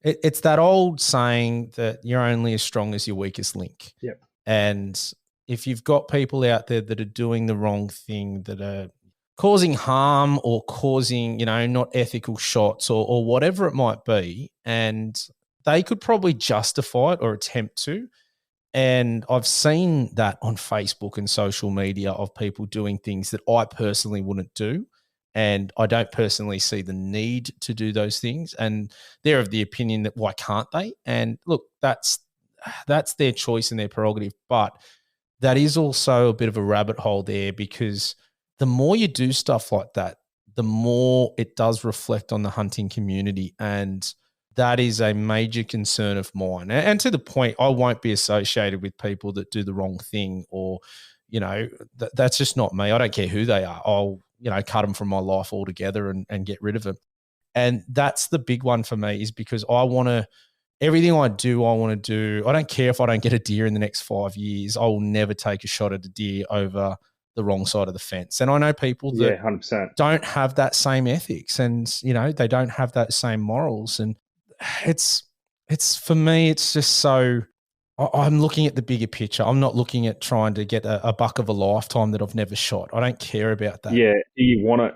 it's that old saying that you're only as strong as your weakest link. Yep. And if you've got people out there that are doing the wrong thing, that are causing harm or causing, not ethical shots or whatever it might be, and they could probably justify it or attempt to. And I've seen that on Facebook and social media of people doing things that I personally wouldn't do. And I don't personally see the need to do those things. And they're of the opinion that why can't they? And look, that's their choice and their prerogative. But that is also a bit of a rabbit hole there, because the more you do stuff like that, the more it does reflect on the hunting community. And that is a major concern of mine. And to the point, I won't be associated with people that do the wrong thing, or, that's just not me. I don't care who they are. I'll, cut them from my life altogether and get rid of them. And that's the big one for me, is because everything I do, I want to do. I don't care if I don't get a deer in the next 5 years. I will never take a shot at a deer over the wrong side of the fence. And I know people that 100%. don't have that same ethics, and they don't have that same morals. And it's for me, it's just so. I'm looking at the bigger picture. I'm not looking at trying to get a buck of a lifetime that I've never shot. I don't care about that. Yeah. Do you want it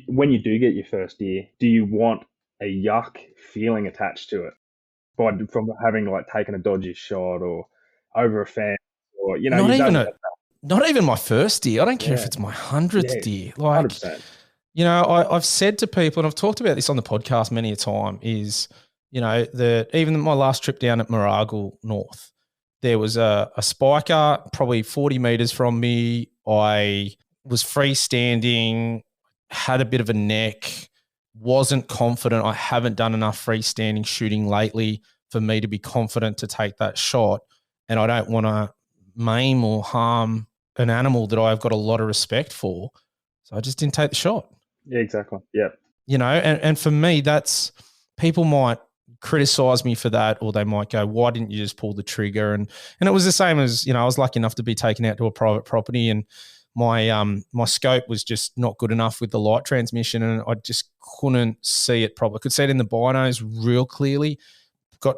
when you do get your first deer, do you want a yuck feeling attached to it from having like taken a dodgy shot or over a fence, or not even my first deer. I don't care if Yeah. it's my 100th deer. Like, 100%. I've said to people, and I've talked about this on the podcast many a time, is, even my last trip down at Mooragle North, there was a spiker probably 40 meters from me. I was freestanding, had a bit of a neck, wasn't confident. I haven't done enough freestanding shooting lately for me to be confident to take that shot. And I don't want to maim or harm an animal that I've got a lot of respect for. So I just didn't take the shot. Yeah, exactly. Yep. And for me, that's, people might criticize me for that, or they might go, why didn't you just pull the trigger? And it was the same as, I was lucky enough to be taken out to a private property, and my scope was just not good enough with the light transmission, and I just couldn't see it properly. I could see it in the binos real clearly.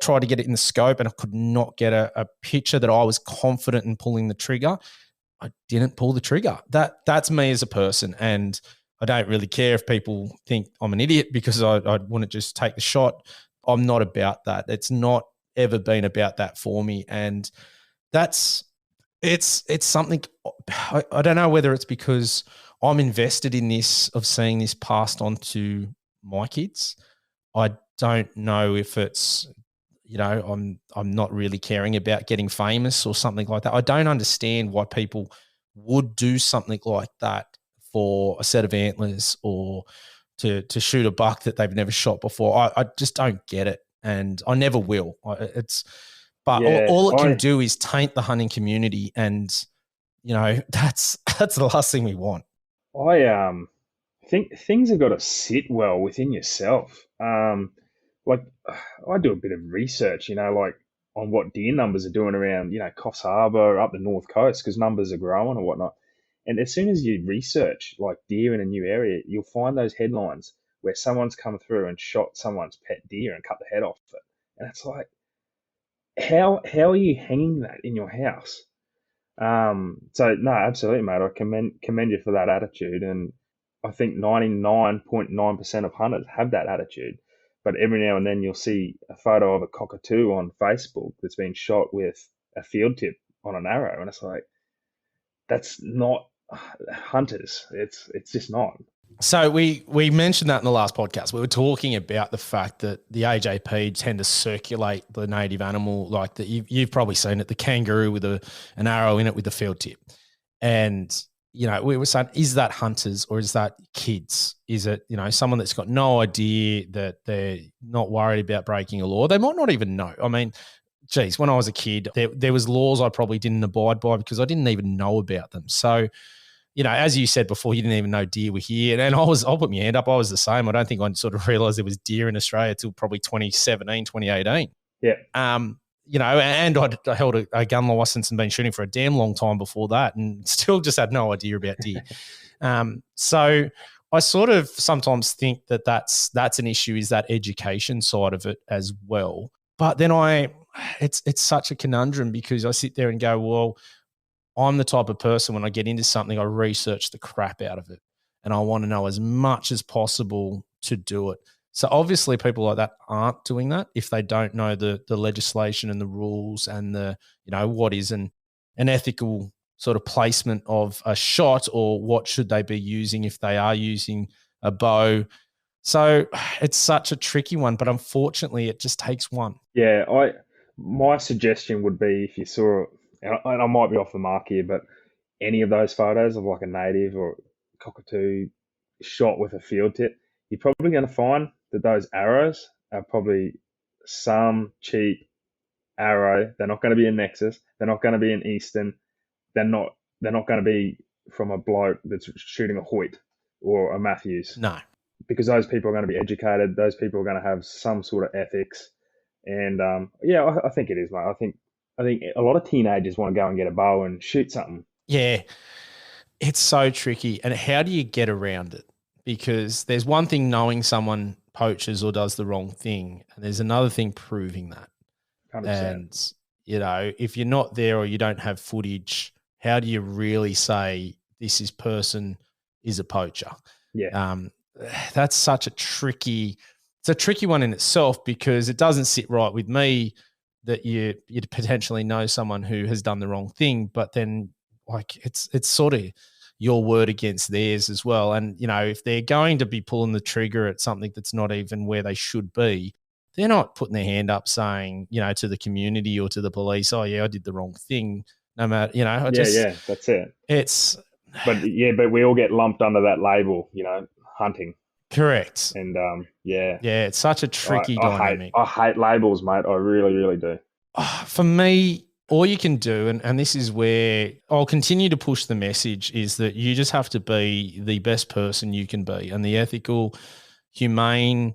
Tried to get it in the scope, and I could not get a picture that I was confident in pulling the trigger. I didn't pull the trigger. That's me as a person, and I don't really care if people think I'm an idiot because I want to just take the shot. I'm not about that. It's not ever been about that for me, and it's something. I don't know whether it's because I'm invested in this, of seeing this passed on to my kids. I don't know if it's, I'm not really caring about getting famous or something like that. I don't understand why people would do something like that for a set of antlers, or to shoot a buck that they've never shot before. I just don't get it, and I never will. All it can do is taint the hunting community, and that's the last thing we want. I think things have got to sit well within yourself. Like, I do a bit of research, like on what deer numbers are doing around, Coffs Harbour, up the north coast, because numbers are growing or whatnot. And as soon as you research like deer in a new area, you'll find those headlines where someone's come through and shot someone's pet deer and cut the head off it. And it's like, how are you hanging that in your house? So no, absolutely, mate. I commend you for that attitude, and I think 99.9% of hunters have that attitude. But every now and then you'll see a photo of a cockatoo on Facebook that's been shot with a field tip on an arrow, and it's like, that's not hunters. It's just not. So we mentioned that in the last podcast. We were talking about the fact that the AJP tend to circulate the native animal, like that. You've probably seen it, the kangaroo with an arrow in it with the field tip. And, we were saying, is that hunters or is that kids? Is it, someone that's got no idea, that they're not worried about breaking a law? They might not even know. I mean, geez, when I was a kid, there was laws I probably didn't abide by because I didn't even know about them. So, as you said before, you didn't even know deer were here. And I'll put my hand up. I was the same. I don't think I sort of realized there was deer in Australia until probably 2017, 2018. Yeah. And I held a gun license and been shooting for a damn long time before that, and still just had no idea about deer. So I sort of sometimes think that that's an issue, is that education side of it as well. But then it's such a conundrum, because I sit there and go, well, I'm the type of person, when I get into something, I research the crap out of it, and I want to know as much as possible to do it. So obviously people like that aren't doing that if they don't know the legislation and the rules and what is an ethical sort of placement of a shot, or what should they be using if they are using a bow. So it's such a tricky one, but unfortunately it just takes one. Yeah, my suggestion would be, if you saw, and I might be off the mark here, but any of those photos of like a native or cockatoo shot with a field tip, you're probably going to find that those arrows are probably some cheap arrow. They're not going to be a Nexus. They're not going to be an Easton. They're not going to be from a bloke that's shooting a Hoyt or a Matthews. No. because those people are going to be educated. Those people are going to have some sort of ethics. And yeah, I think it is, mate. I think a lot of teenagers want to go and get a bow and shoot something. Yeah, it's so tricky. And how do you get around it? Because there's one thing knowing someone poaches or does the wrong thing, and there's another thing proving that. 100%. And, if you're not there or you don't have footage, how do you really say this person is a poacher? Yeah. That's such it's a tricky one in itself, because it doesn't sit right with me that you'd potentially know someone who has done the wrong thing, but then it's sort of your word against theirs as well. And, if they're going to be pulling the trigger at something that's not even where they should be, they're not putting their hand up saying, to the community or to the police, oh yeah, I did the wrong thing. No matter, Yeah, that's it. But we all get lumped under that label, hunting. Correct. And yeah, it's such a tricky dynamic. I hate labels, mate. I really, really do. For me, all you can do, and this is where I'll continue to push the message, is that you just have to be the best person you can be, and the ethical, humane,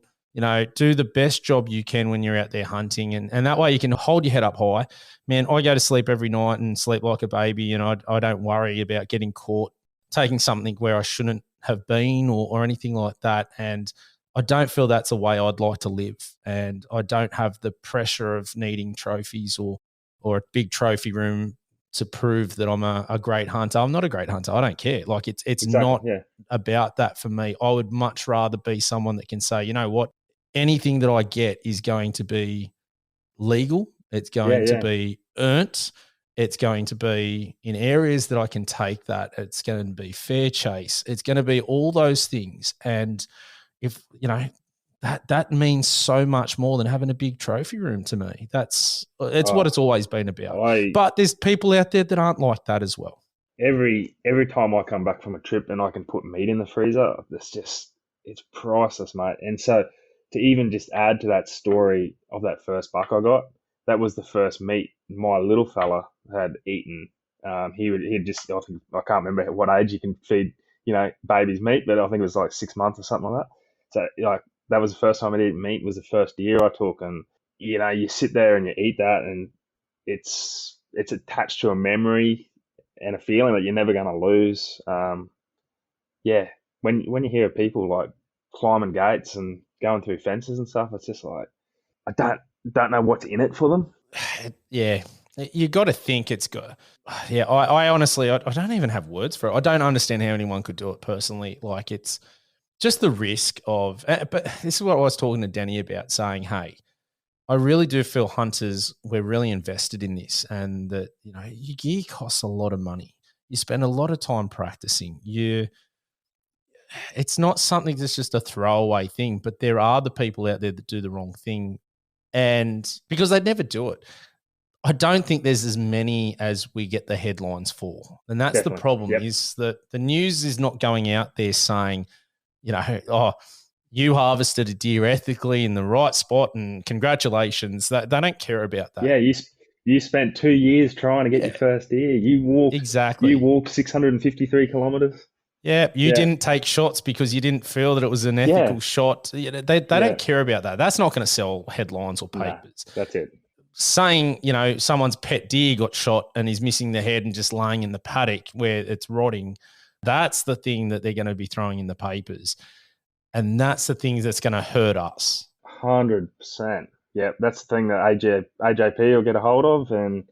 do the best job you can when you're out there hunting. And that way you can hold your head up high. Man, I go to sleep every night and sleep like a baby, and I don't worry about getting caught taking something where I shouldn't have been or anything like that. And I don't feel that's a way I'd like to live. And I don't have the pressure of needing trophies or a big trophy room to prove that I'm a great hunter. I'm not a great hunter. I don't care. Like it's Exactly, not yeah. about that for me. I would much rather be someone that can say, you know what, anything that I get is going to be legal. It's going to be earned. It's going to be in areas that I can take that. It's going to be fair chase. It's going to be all those things. And if, that means so much more than having a big trophy room to me. It's what it's always been about. But there's people out there that aren't like that as well. Every time I come back from a trip and I can put meat in the freezer, it's priceless, mate. And so to even just add to that story of that first buck I got, that was the first meat my little fella had eaten. He'd just, I can't remember what age you can feed, babies meat, but I think it was like 6 months or something like that. So that was the first time I'd eaten meat. It was the first deer I took, and you sit there and you eat that, and it's attached to a memory and a feeling that you're never going to lose. Yeah, when you hear of people like climbing gates and going through fences and stuff, it's just like I don't know what's in it for them. Yeah, you got to think it's good. Yeah, I honestly, I don't even have words for it. I don't understand how anyone could do it personally. Like, it's just the risk of, but this is what I was talking to Danny about, saying, hey, I really do feel hunters, we're really invested in this, and that, your gear costs a lot of money. You spend a lot of time practicing. It's not something that's just a throwaway thing, but there are the people out there that do the wrong thing, and because they'd never do it. I don't think there's as many as we get the headlines for. And that's Definitely. The problem is that the news is not going out there saying, oh, you harvested a deer ethically in the right spot and congratulations. They don't care about that. Yeah, you spent 2 years trying to get your first deer. You walked 653 kilometers. Yeah, you didn't take shots because you didn't feel that it was an ethical shot. They don't care about that. That's not going to sell headlines or papers. Nah, that's it. Saying, someone's pet deer got shot and he's missing the head and just laying in the paddock where it's rotting, that's the thing that they're going to be throwing in the papers. And that's the thing that's going to hurt us. 100%. Yeah, that's the thing that AJP will get a hold of. And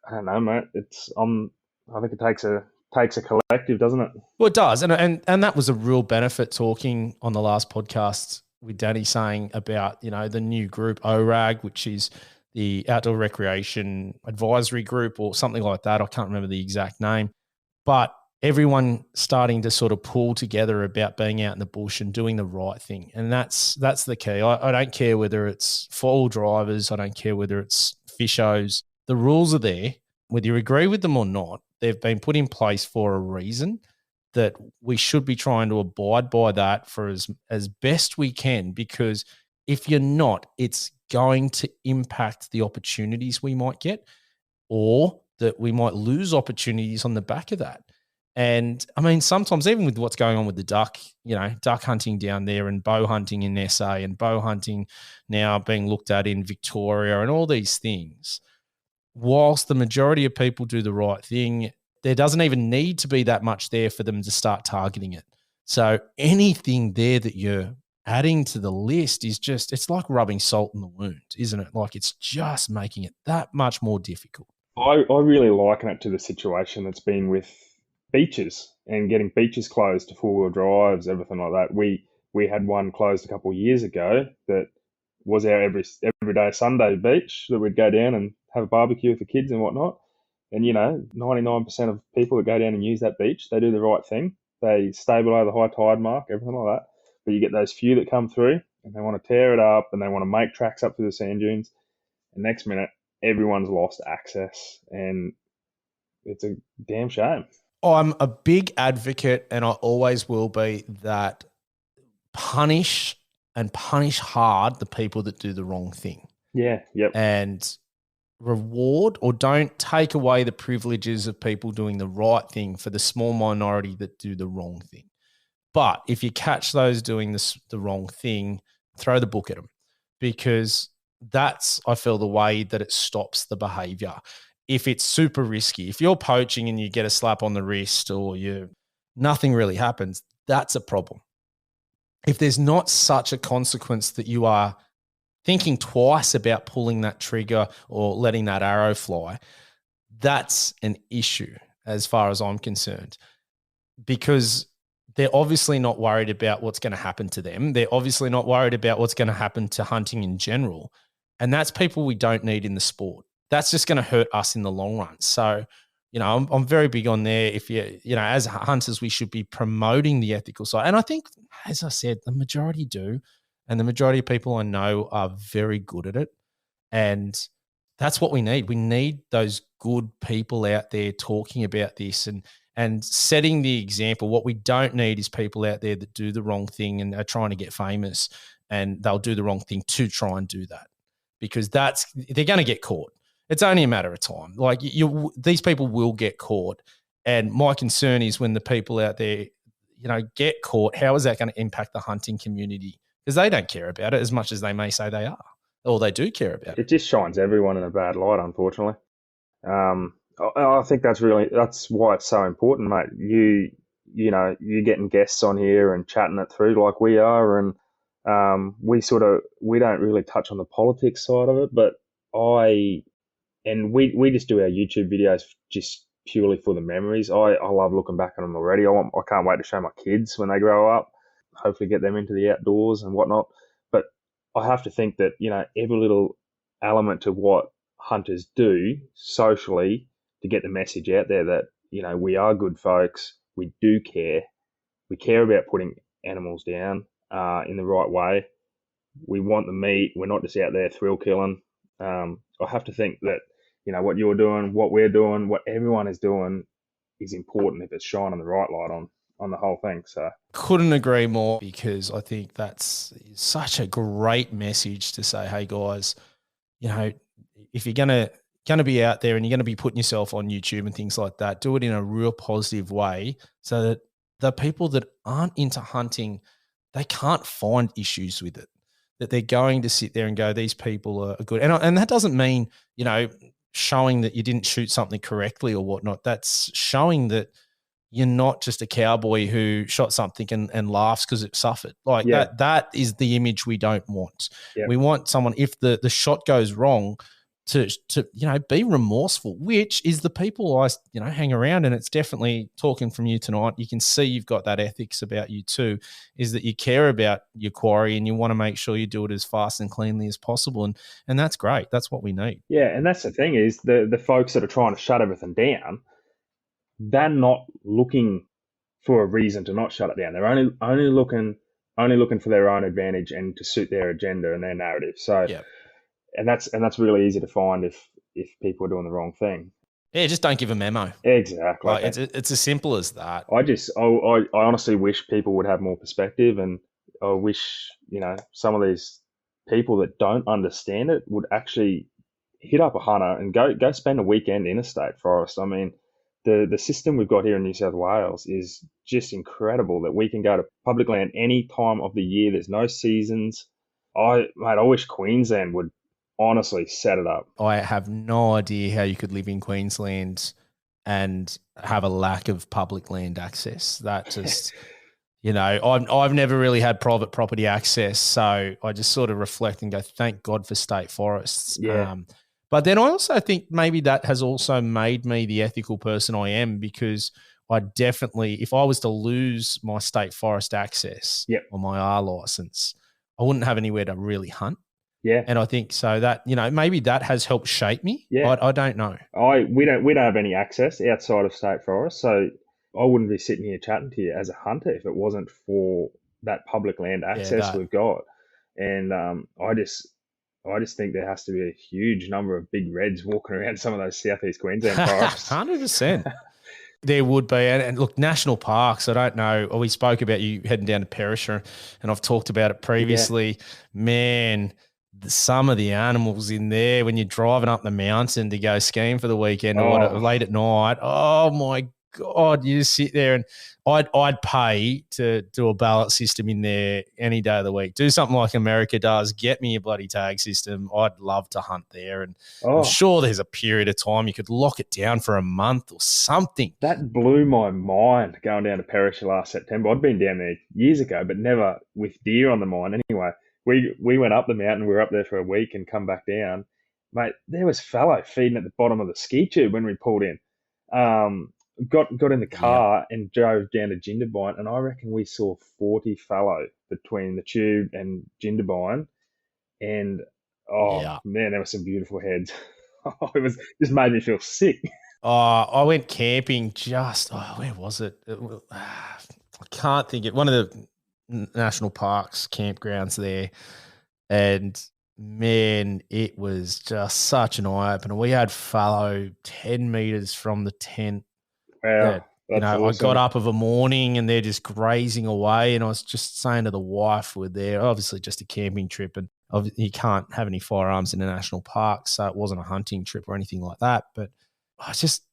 I don't know, mate. I think it takes a collective, doesn't it? Well, it does. And that was a real benefit talking on the last podcast with Danny, saying about, the new group ORAG, which is the Outdoor Recreation Advisory Group or something like that. I can't remember the exact name, but everyone starting to sort of pull together about being out in the bush and doing the right thing. And that's the key. I don't care whether it's four-wheel drivers. I don't care whether it's fishos. The rules are there. Whether you agree with them or not, they've been put in place for a reason, that we should be trying to abide by that for as best we can, because if you're not, it's going to impact the opportunities we might get, or that we might lose opportunities on the back of that. And I mean, sometimes even with what's going on with the duck, duck hunting down there and bow hunting in SA and bow hunting now being looked at in Victoria and all these things, whilst the majority of people do the right thing, there doesn't even need to be that much there for them to start targeting it. So anything there that you're adding to the list is just, it's like rubbing salt in the wound, isn't it? Like it's just making it that much more difficult. I really liken it to the situation that's been with beaches and getting beaches closed to four-wheel drives, everything like that. We had one closed a couple of years ago that was our everyday Sunday beach that we'd go down and have a barbecue with the kids and whatnot. And 99% of people that go down and use that beach, they do the right thing. They stay below the high tide mark, everything like that. But you get those few that come through and they want to tear it up and they want to make tracks up through the sand dunes. And next minute, everyone's lost access, and it's a damn shame. I'm a big advocate, and I always will be, that punish hard the people that do the wrong thing. Yeah, yep. And reward, or don't take away the privileges of people doing the right thing for the small minority that do the wrong thing. But if you catch those doing the wrong thing, throw the book at them, because that's, I feel, the way that it stops the behavior. If it's super risky, if you're poaching and you get a slap on the wrist or nothing really happens, that's a problem. If there's not such a consequence that you are thinking twice about pulling that trigger or letting that arrow fly, that's an issue as far as I'm concerned, because they're obviously not worried about what's going to happen to them. They're obviously not worried about what's going to happen to hunting in general. And that's people we don't need in the sport. That's just going to hurt us in the long run. So, I'm very big on there. If as hunters, we should be promoting the ethical side. And I think, as I said, the majority do. And the majority of people I know are very good at it. And that's what we need. We need those good people out there talking about this and setting the example. What we don't need is people out there that do the wrong thing and are trying to get famous, and they'll do the wrong thing to try and do that, because they're going to get caught. It's only a matter of time. Like these people will get caught. And my concern is when the people out there, get caught, how is that going to impact the hunting community? Because they don't care about it as much as they may say they are, or they do care about it. It just shines everyone in a bad light, unfortunately. I think that's why it's so important, mate. You're getting guests on here and chatting it through like we are, and we don't really touch on the politics side of it, but we just do our YouTube videos just purely for the memories. I love looking back at them already. I can't wait to show my kids when they grow up, hopefully get them into the outdoors and whatnot. But I have to think that, every little element to what hunters do socially to get the message out there that, we are good folks, we do care, we care about putting animals down in the right way. We want the meat. We're not just out there thrill killing. I have to think that, what you're doing, what we're doing, what everyone is doing is important if it's shining the right light on the whole thing. So couldn't agree more, because I think that's such a great message to say, hey guys, if you're gonna be out there and you're gonna be putting yourself on YouTube and things like that, do it in a real positive way, so that the people that aren't into hunting, they can't find issues with it. That they're going to sit there and go, these people are good. And that doesn't mean, showing that you didn't shoot something correctly or whatnot. That's showing that you're not just a cowboy who shot something and laughs because it suffered. Like that is the image we don't want. Yeah. We want someone, if the shot goes wrong, to be remorseful, which is the people I hang around. And it's definitely, talking from you tonight, you can see you've got that ethics about you too, is that you care about your quarry and you want to make sure you do it as fast and cleanly as possible. And that's great. That's what we need. Yeah. And that's the thing, is the folks that are trying to shut everything down, they're not looking for a reason to not shut it down. They're only looking for their own advantage and to suit their agenda and their narrative. So yeah. And that's really easy to find if people are doing the wrong thing. Yeah, just don't give a memo. Exactly. Like, it's as simple as that. I honestly wish people would have more perspective, and I wish, some of these people that don't understand it would actually hit up a hunter and go spend a weekend in a state forest. I mean, the system we've got here in New South Wales is just incredible that we can go to public land any time of the year. There's no seasons. I wish Queensland would honestly set it up. I have no idea how you could live in Queensland and have a lack of public land access. That just, I've never really had private property access, so I just sort of reflect and go, thank God for state forests. Yeah. But then I also think maybe that has also made me the ethical person I am, because I definitely, if I was to lose my state forest access or my R license, I wouldn't have anywhere to really hunt. Yeah. And I think so that, maybe that has helped shape me. Yeah. I don't know. We don't have any access outside of state forest, so I wouldn't be sitting here chatting to you as a hunter if it wasn't for that public land access we've got. And I just think there has to be a huge number of big reds walking around some of those southeast Queensland forests. 100%. There would be. And look, national parks, I don't know. We spoke about you heading down to Perisher, and I've talked about it previously. Yeah. Man, some of the animals in there when you're driving up the mountain to go skiing for the weekend or late at night, oh my God, you just sit there, and I'd pay to do a ballot system in there any day of the week. Do something like America does. Get me a bloody tag system. I'd love to hunt there. And I'm sure there's a period of time you could lock it down for a month or something. That blew my mind going down to Perisher last September. I'd been down there years ago, but never with deer on the mind. Anyway, we went up the mountain. We were up there for a week and come back down. Mate, there was fallow feeding at the bottom of the ski tube when we pulled in. Got in the car and drove down to Jindabyne, and I reckon we saw 40 fallow between the tube and Jindabyne. And man, there were some beautiful heads. It was just made me feel sick. I went camping where was it? I can't think of one of the national parks campgrounds there, and man, it was just such an eye opener. We had fallow 10 meters from the tent. Wow, I got up of a morning and they're just grazing away, and I was just saying to the wife, we're there, obviously just a camping trip, and you can't have any firearms in a national park, so it wasn't a hunting trip or anything like that. But I was just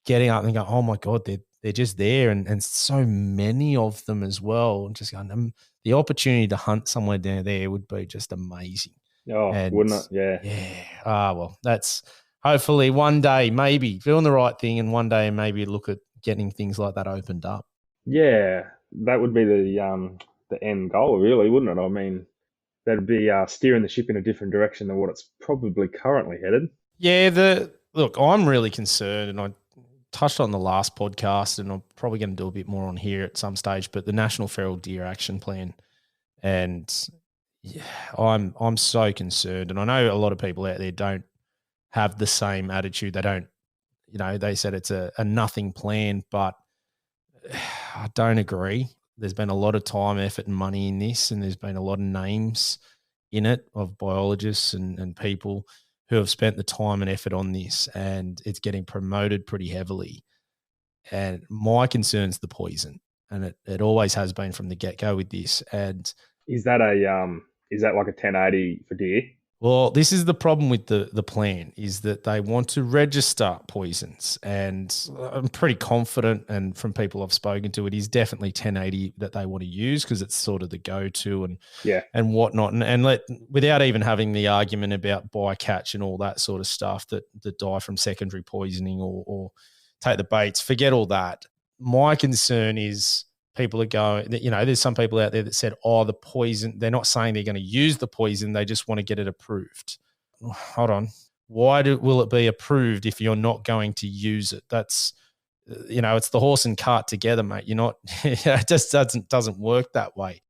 getting up and going, oh my God, they're just there, and so many of them as well. And just going, the opportunity to hunt somewhere down there would be just amazing. Wouldn't it? Yeah. Yeah. Well, that's hopefully one day, maybe doing the right thing, and one day maybe look at getting things like that opened up. Yeah, that would be the end goal, really, wouldn't it? I mean, that'd be steering the ship in a different direction than what it's probably currently headed. Yeah, look, I'm really concerned, and I touched on the last podcast, and I'm probably going to do a bit more on here at some stage, but the National Feral Deer Action Plan. And yeah, I'm so concerned, and I know a lot of people out there don't have the same attitude. They don't, they said it's a nothing plan, but I don't agree. There's been a lot of time, effort, and money in this, and there's been a lot of names in it of biologists and people who have spent the time and effort on this, and it's getting promoted pretty heavily. And my concern's the poison, and it always has been from the get-go with this. And is that like a 1080 for deer? Well, this is the problem with the plan, is that they want to register poisons, and I'm pretty confident, and from people I've spoken to, it is definitely 1080 that they want to use, because it's sort of the go-to and whatnot, and without even having the argument about bycatch and all that sort of stuff that die from secondary poisoning or take the baits, forget all that. My concern is people are going, there's some people out there that said, the poison, they're not saying they're going to use the poison, they just want to get it approved. Hold on. Why will it be approved if you're not going to use it? That's, it's the horse and cart together, mate. You're not, it just doesn't work that way.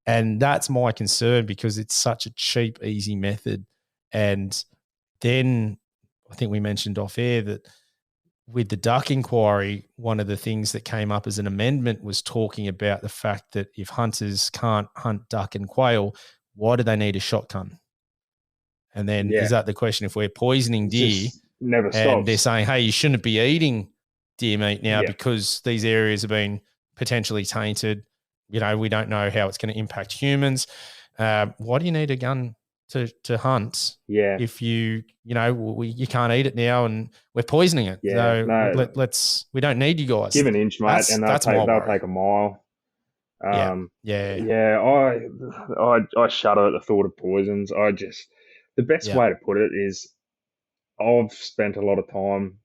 And that's my concern, because it's such a cheap, easy method. And then I think we mentioned off air that with the duck inquiry, one of the things that came up as an amendment was talking about the fact that if hunters can't hunt duck and quail, why do they need a shotgun? And then is that the question? If we're poisoning deer, never stops. And they're saying, hey, you shouldn't be eating deer meat now because these areas have been potentially tainted. We don't know how it's going to impact humans. Why do you need a gun to hunt. Yeah. If you can't eat it now, and we're poisoning it. Yeah. So No. we don't need you guys. Give an inch, mate, and That's my they'll worry. take a mile. Yeah. Yeah. I shudder at the thought of poisons. The best Yeah. way to put it is, I've spent a lot of time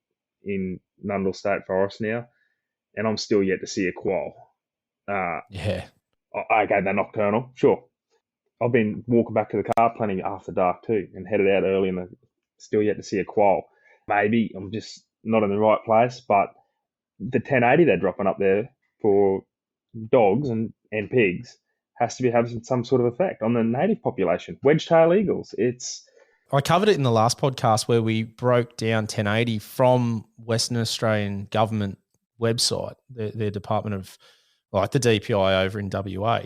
in NSW State Forest now, and I'm still yet to see a quoll. Yeah. Okay, they're nocturnal, sure. I've been walking back to the car planning after dark too, and headed out early, and still yet to see a quoll. Maybe I'm just not in the right place, but the 1080 they're dropping up there for dogs and pigs has to be having some sort of effect on the native population. Wedge-tail eagles. I covered it in the last podcast where we broke down 1080 from Western Australian government website, their Department of, like the DPI over in WA,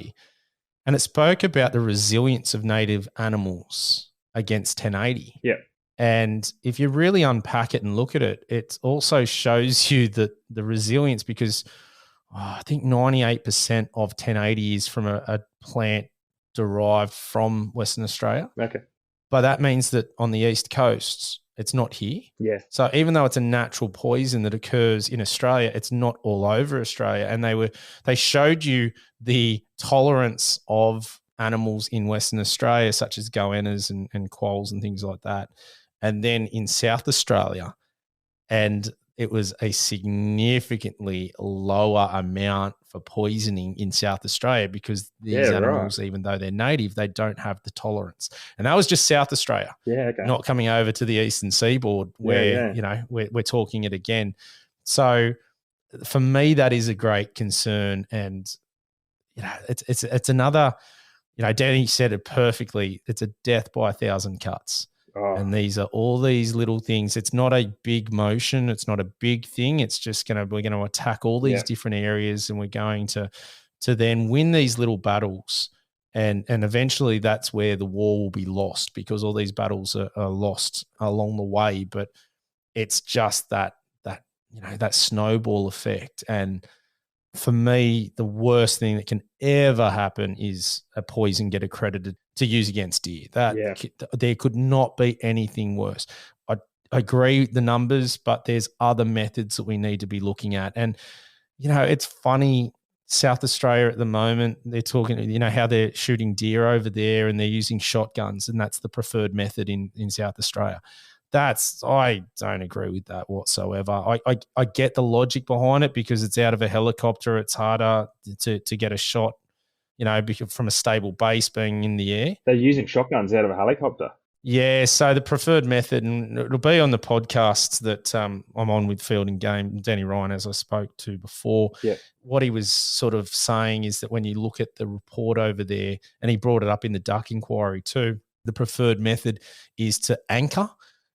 and it spoke about the resilience of native animals against 1080. Yeah. And if you really unpack it and look at it, it also shows you the resilience, because I think 98% of 1080 is from a plant derived from Western Australia. Okay. But that means that on the East Coast, it's not here. Yeah. So even though it's a natural poison that occurs in Australia, it's not all over Australia. And they showed you the tolerance of animals in Western Australia, such as goannas and quolls and things like that. And then in South Australia, and it was a significantly lower amount for poisoning in South Australia, because these animals, even though they're native, they don't have the tolerance. And that was just South Australia. Yeah, okay. Not coming over to the eastern seaboard where, we're talking it again. So for me, that is a great concern. And, it's another, Danny said it perfectly. It's a death by 1,000 cuts. Oh. And these are all these little things. It's not a big motion. It's not a big thing. It's just we're going to attack all these different areas, and we're going to then win these little battles. And eventually that's where the war will be lost, because all these battles are lost along the way. But it's just that snowball effect. And for me, the worst thing that can ever happen is a poison get accredited to use against deer. There could not be anything worse. I agree with the numbers, but there's other methods that we need to be looking at. And, it's funny, South Australia at the moment, they're talking, how they're shooting deer over there and they're using shotguns, and that's the preferred method in South Australia. I don't agree with that whatsoever. I get the logic behind it, because it's out of a helicopter. It's harder to get a shot, from a stable base being in the air. They're using shotguns out of a helicopter. Yeah, so the preferred method, and it'll be on the podcast that I'm on with Field and Game, Danny Ryan, as I spoke to before. Yeah. What he was sort of saying is that when you look at the report over there, and he brought it up in the duck inquiry too, the preferred method is to anchor.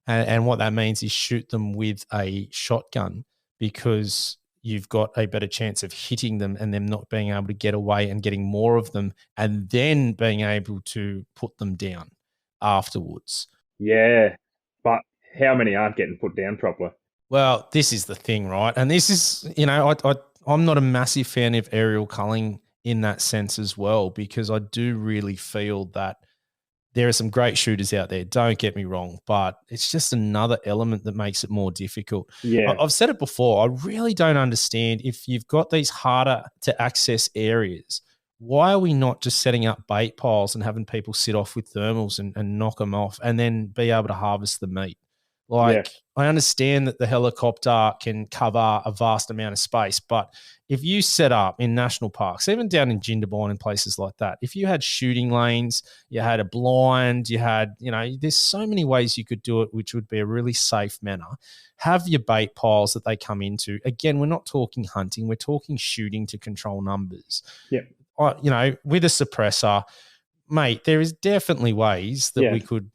And what that means is shoot them with a shotgun, because you've got a better chance of hitting them and them not being able to get away and getting more of them, and then being able to put them down afterwards. Yeah, but how many aren't getting put down properly? Well, this is the thing, right? And this is, I'm not a massive fan of aerial culling in that sense as well, because I do really feel that there are some great shooters out there, don't get me wrong, but it's just another element that makes it more difficult. Yeah. I've said it before, I really don't understand, if you've got these harder to access areas, why are we not just setting up bait piles and having people sit off with thermals and knock them off, and then be able to harvest the meat? I understand that the helicopter can cover a vast amount of space, but if you set up in national parks, even down in Jindabyne and places like that, if you had shooting lanes, you had a blind, you had, there's so many ways you could do it, which would be a really safe manner. Have your bait piles that they come into. Again, we're not talking hunting, we're talking shooting to control numbers. Yeah. With a suppressor, mate, there is definitely ways that we could,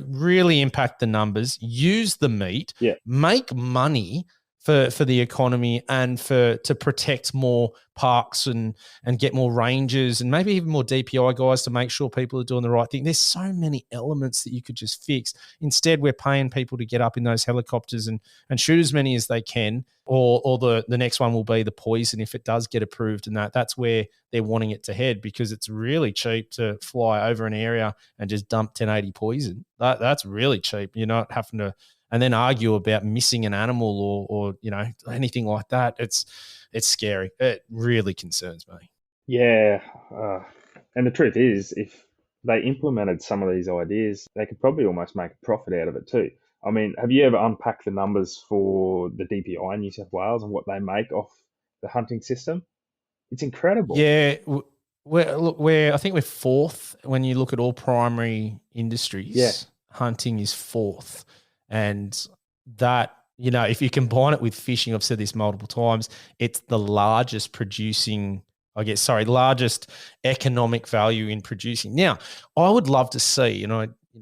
really impact the numbers, use the meat, make money for the economy and to protect more parks and get more rangers and maybe even more DPI guys to make sure people are doing the right thing. There's so many elements that you could just fix. Instead, we're paying people to get up in those helicopters and shoot as many as they can, or the next one will be the poison if it does get approved, and that's where they're wanting it to head, because it's really cheap to fly over an area and just dump 1080 poison. That's really cheap. You're not having to and then argue about missing an animal or anything like that. It's scary. It really concerns me. Yeah. And the truth is, if they implemented some of these ideas, they could probably almost make a profit out of it too. I mean, have you ever unpacked the numbers for the DPI in New South Wales and what they make off the hunting system? It's incredible. Yeah, I think we're fourth when you look at all primary industries. Yeah. Hunting is fourth, and that, if you combine it with fishing, I've said this multiple times, it's the largest largest economic value in producing. Now, I would love to see,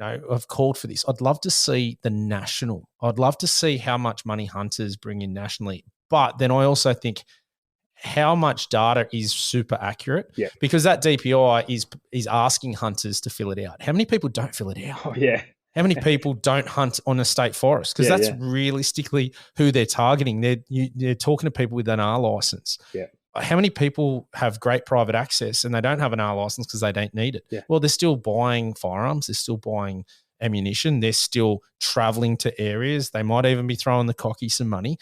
I've called for this. I'd love to see the national. I'd love to see how much money hunters bring in nationally. But then I also think how much data is super accurate, because that DPI is asking hunters to fill it out. How many people don't fill it out? Oh, yeah. How many people don't hunt on a state forest? Because that's realistically who they're targeting. They're talking to people with an R license. Yeah. How many people have great private access and they don't have an R license because they don't need it? Yeah. Well, they're still buying firearms. They're still buying ammunition. They're still traveling to areas. They might even be throwing the cocky some money.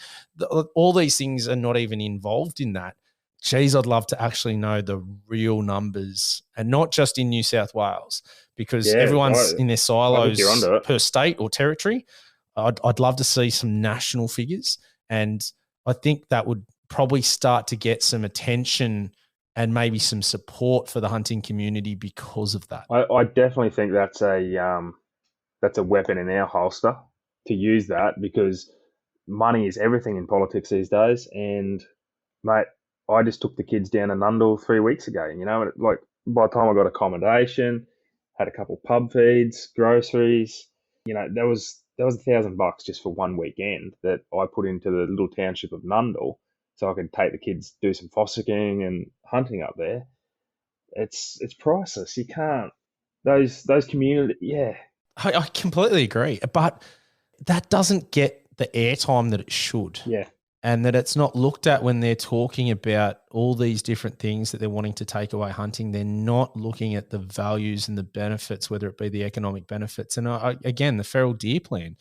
All these things are not even involved in that. Geez, I'd love to actually know the real numbers, and not just in New South Wales, because everyone's in their silos per state or territory. I'd love to see some national figures, and I think that would probably start to get some attention and maybe some support for the hunting community because of that. I definitely think that's a weapon in our holster to use that, because money is everything in politics these days. And mate, I just took the kids down to Nundle 3 weeks ago. Like by the time I got accommodation, had a couple pub feeds, groceries, there was $1,000 just for one weekend that I put into the little township of Nundle, so I could take the kids, do some fossicking and hunting up there. It's priceless. You can't those community. Yeah, I completely agree, but that doesn't get the airtime that it should. Yeah. And that it's not looked at when they're talking about all these different things that they're wanting to take away hunting. They're not looking at the values and the benefits, whether it be the economic benefits. And again, the feral deer plan,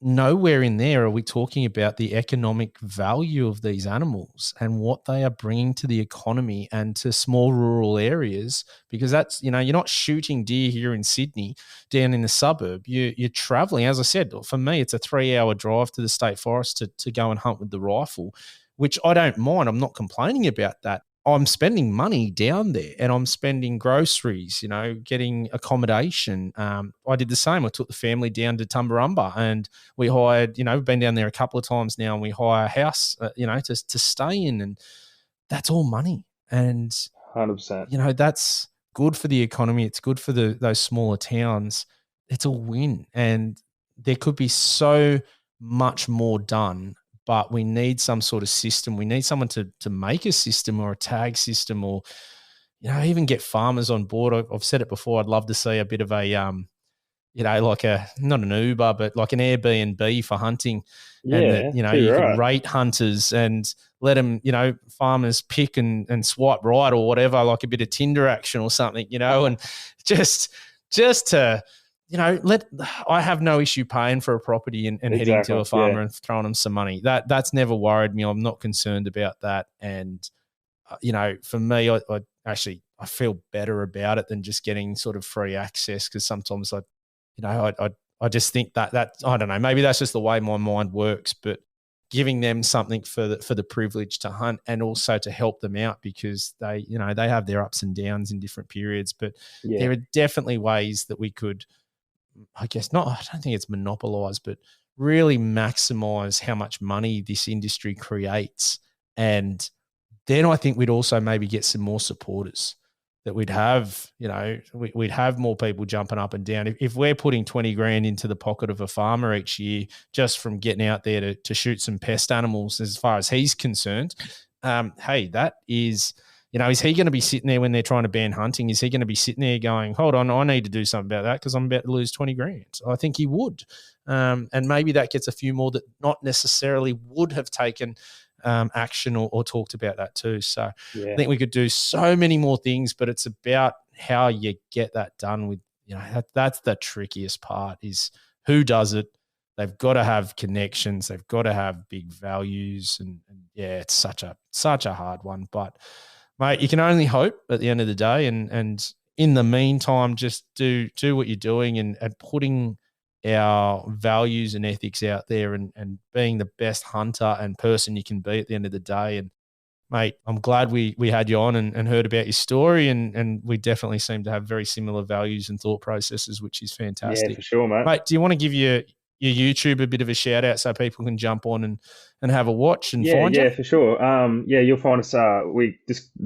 nowhere in there are we talking about the economic value of these animals and what they are bringing to the economy and to small rural areas, because that's, you're not shooting deer here in Sydney down in the suburb. You're traveling. As I said, for me, it's a 3-hour drive to the state forest to go and hunt with the rifle, which I don't mind. I'm not complaining about that. I'm spending money down there, and I'm spending groceries, getting accommodation. I did the same. I took the family down to Tumbarumba, and we hired, we've been down there a couple of times now, and we hire a house, to stay in, and that's all money. And 100%. That's good for the economy. It's good for those smaller towns. It's a win, and there could be so much more done. But we need some sort of system. We need someone to make a system or a tag system, or, even get farmers on board. I've said it before. I'd love to see a bit of a, like not an Uber, but like an Airbnb for hunting. Yeah, and that, you could rate hunters and let them, farmers pick and swipe right or whatever, like a bit of Tinder action or something, and just to, I have no issue paying for a property and heading to a farmer and throwing them some money. That's never worried me. I'm not concerned about that. And, for me, I feel better about it than just getting sort of free access, because sometimes I just think that I don't know, maybe that's just the way my mind works, but giving them something for the privilege to hunt and also to help them out, because they have their ups and downs in different periods. But there are definitely ways that we could, I don't think it's monopolize, but really maximize how much money this industry creates. And then I think we'd also maybe get some more supporters that we'd have, we'd have more people jumping up and down. If we're putting 20 grand into the pocket of a farmer each year just from getting out there to shoot some pest animals, as far as he's concerned, hey, that is, is he going to be sitting there when they're trying to ban hunting? Is he going to be sitting there going, hold on, I need to do something about that because I'm about to lose 20 grand? I think he would. And maybe that gets a few more that not necessarily would have taken action or talked about that too. So I think we could do so many more things, but it's about how you get that done with, that's the trickiest part, is who does it. They've got to have connections. They've got to have big values. And it's such a hard one, but mate, you can only hope at the end of the day. And in the meantime, just do what you're doing and putting our values and ethics out there and being the best hunter and person you can be at the end of the day. And mate, I'm glad we had you on and heard about your story, and we definitely seem to have very similar values and thought processes, which is fantastic. Yeah, for sure, mate. Mate, do you want to give your YouTube a bit of a shout out so people can jump on and have a watch and find you? Yeah, for sure. You'll find us, The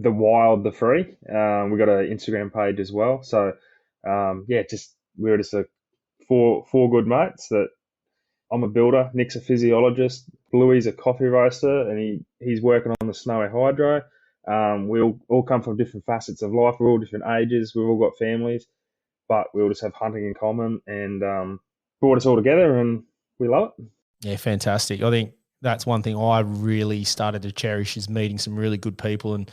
Wild, The Free. We got an Instagram page as well. So, we're just four good mates. That I'm a builder, Nick's a physiologist, Bluey's a coffee roaster, and he's working on the Snowy Hydro. We all come from different facets of life. We're all different ages. We've all got families, but we all just have hunting in common, and brought us all together, and we love it. Yeah, fantastic. I think that's one thing I really started to cherish, is meeting some really good people and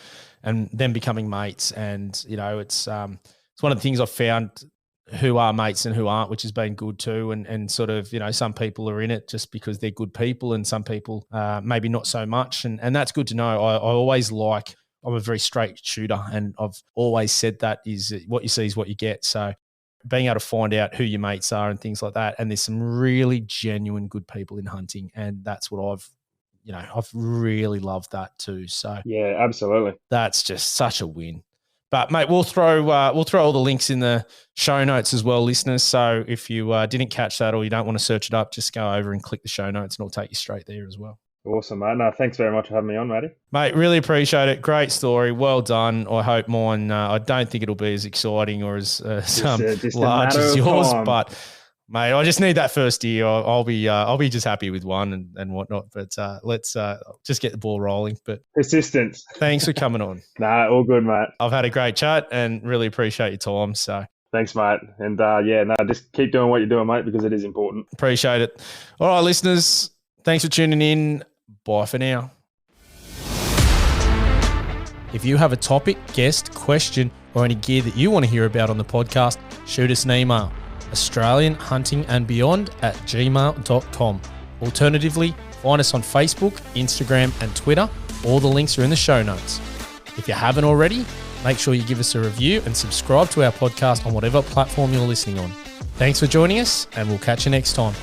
them becoming mates. And, it's one of the things I've found, who are mates and who aren't, which has been good too. And sort of, some people are in it just because they're good people, and some people maybe not so much. And that's good to know. I always I'm a very straight shooter, and I've always said that is what you see is what you get. So being able to find out who your mates are and things like that. And there's some really genuine good people in hunting. And that's what I've really loved that too. So yeah, absolutely. That's just such a win. But mate, we'll throw all the links in the show notes as well, listeners. So if you didn't catch that or you don't want to search it up, just go over and click the show notes and it'll take you straight there as well. Awesome, mate. No, thanks very much for having me on, matey. Mate, really appreciate it. Great story. Well done. I hope mine, I don't think it'll be as exciting or as just large as yours, but mate, I just need that first year. I'll be just happy with one and whatnot. But let's just get the ball rolling. But persistence. Thanks for coming on. Nah, all good, mate. I've had a great chat and really appreciate your time. So thanks, mate. And just keep doing what you're doing, mate, because it is important. Appreciate it. All right, listeners, thanks for tuning in. Bye for now. If you have a topic, guest, question, or any gear that you want to hear about on the podcast, shoot us an email. AustralianHuntingandBeyond@gmail.com. Alternatively, find us on Facebook, Instagram, and Twitter. All the links are in the show notes. If you haven't already, make sure you give us a review and subscribe to our podcast on whatever platform you're listening on. Thanks for joining us, and we'll catch you next time.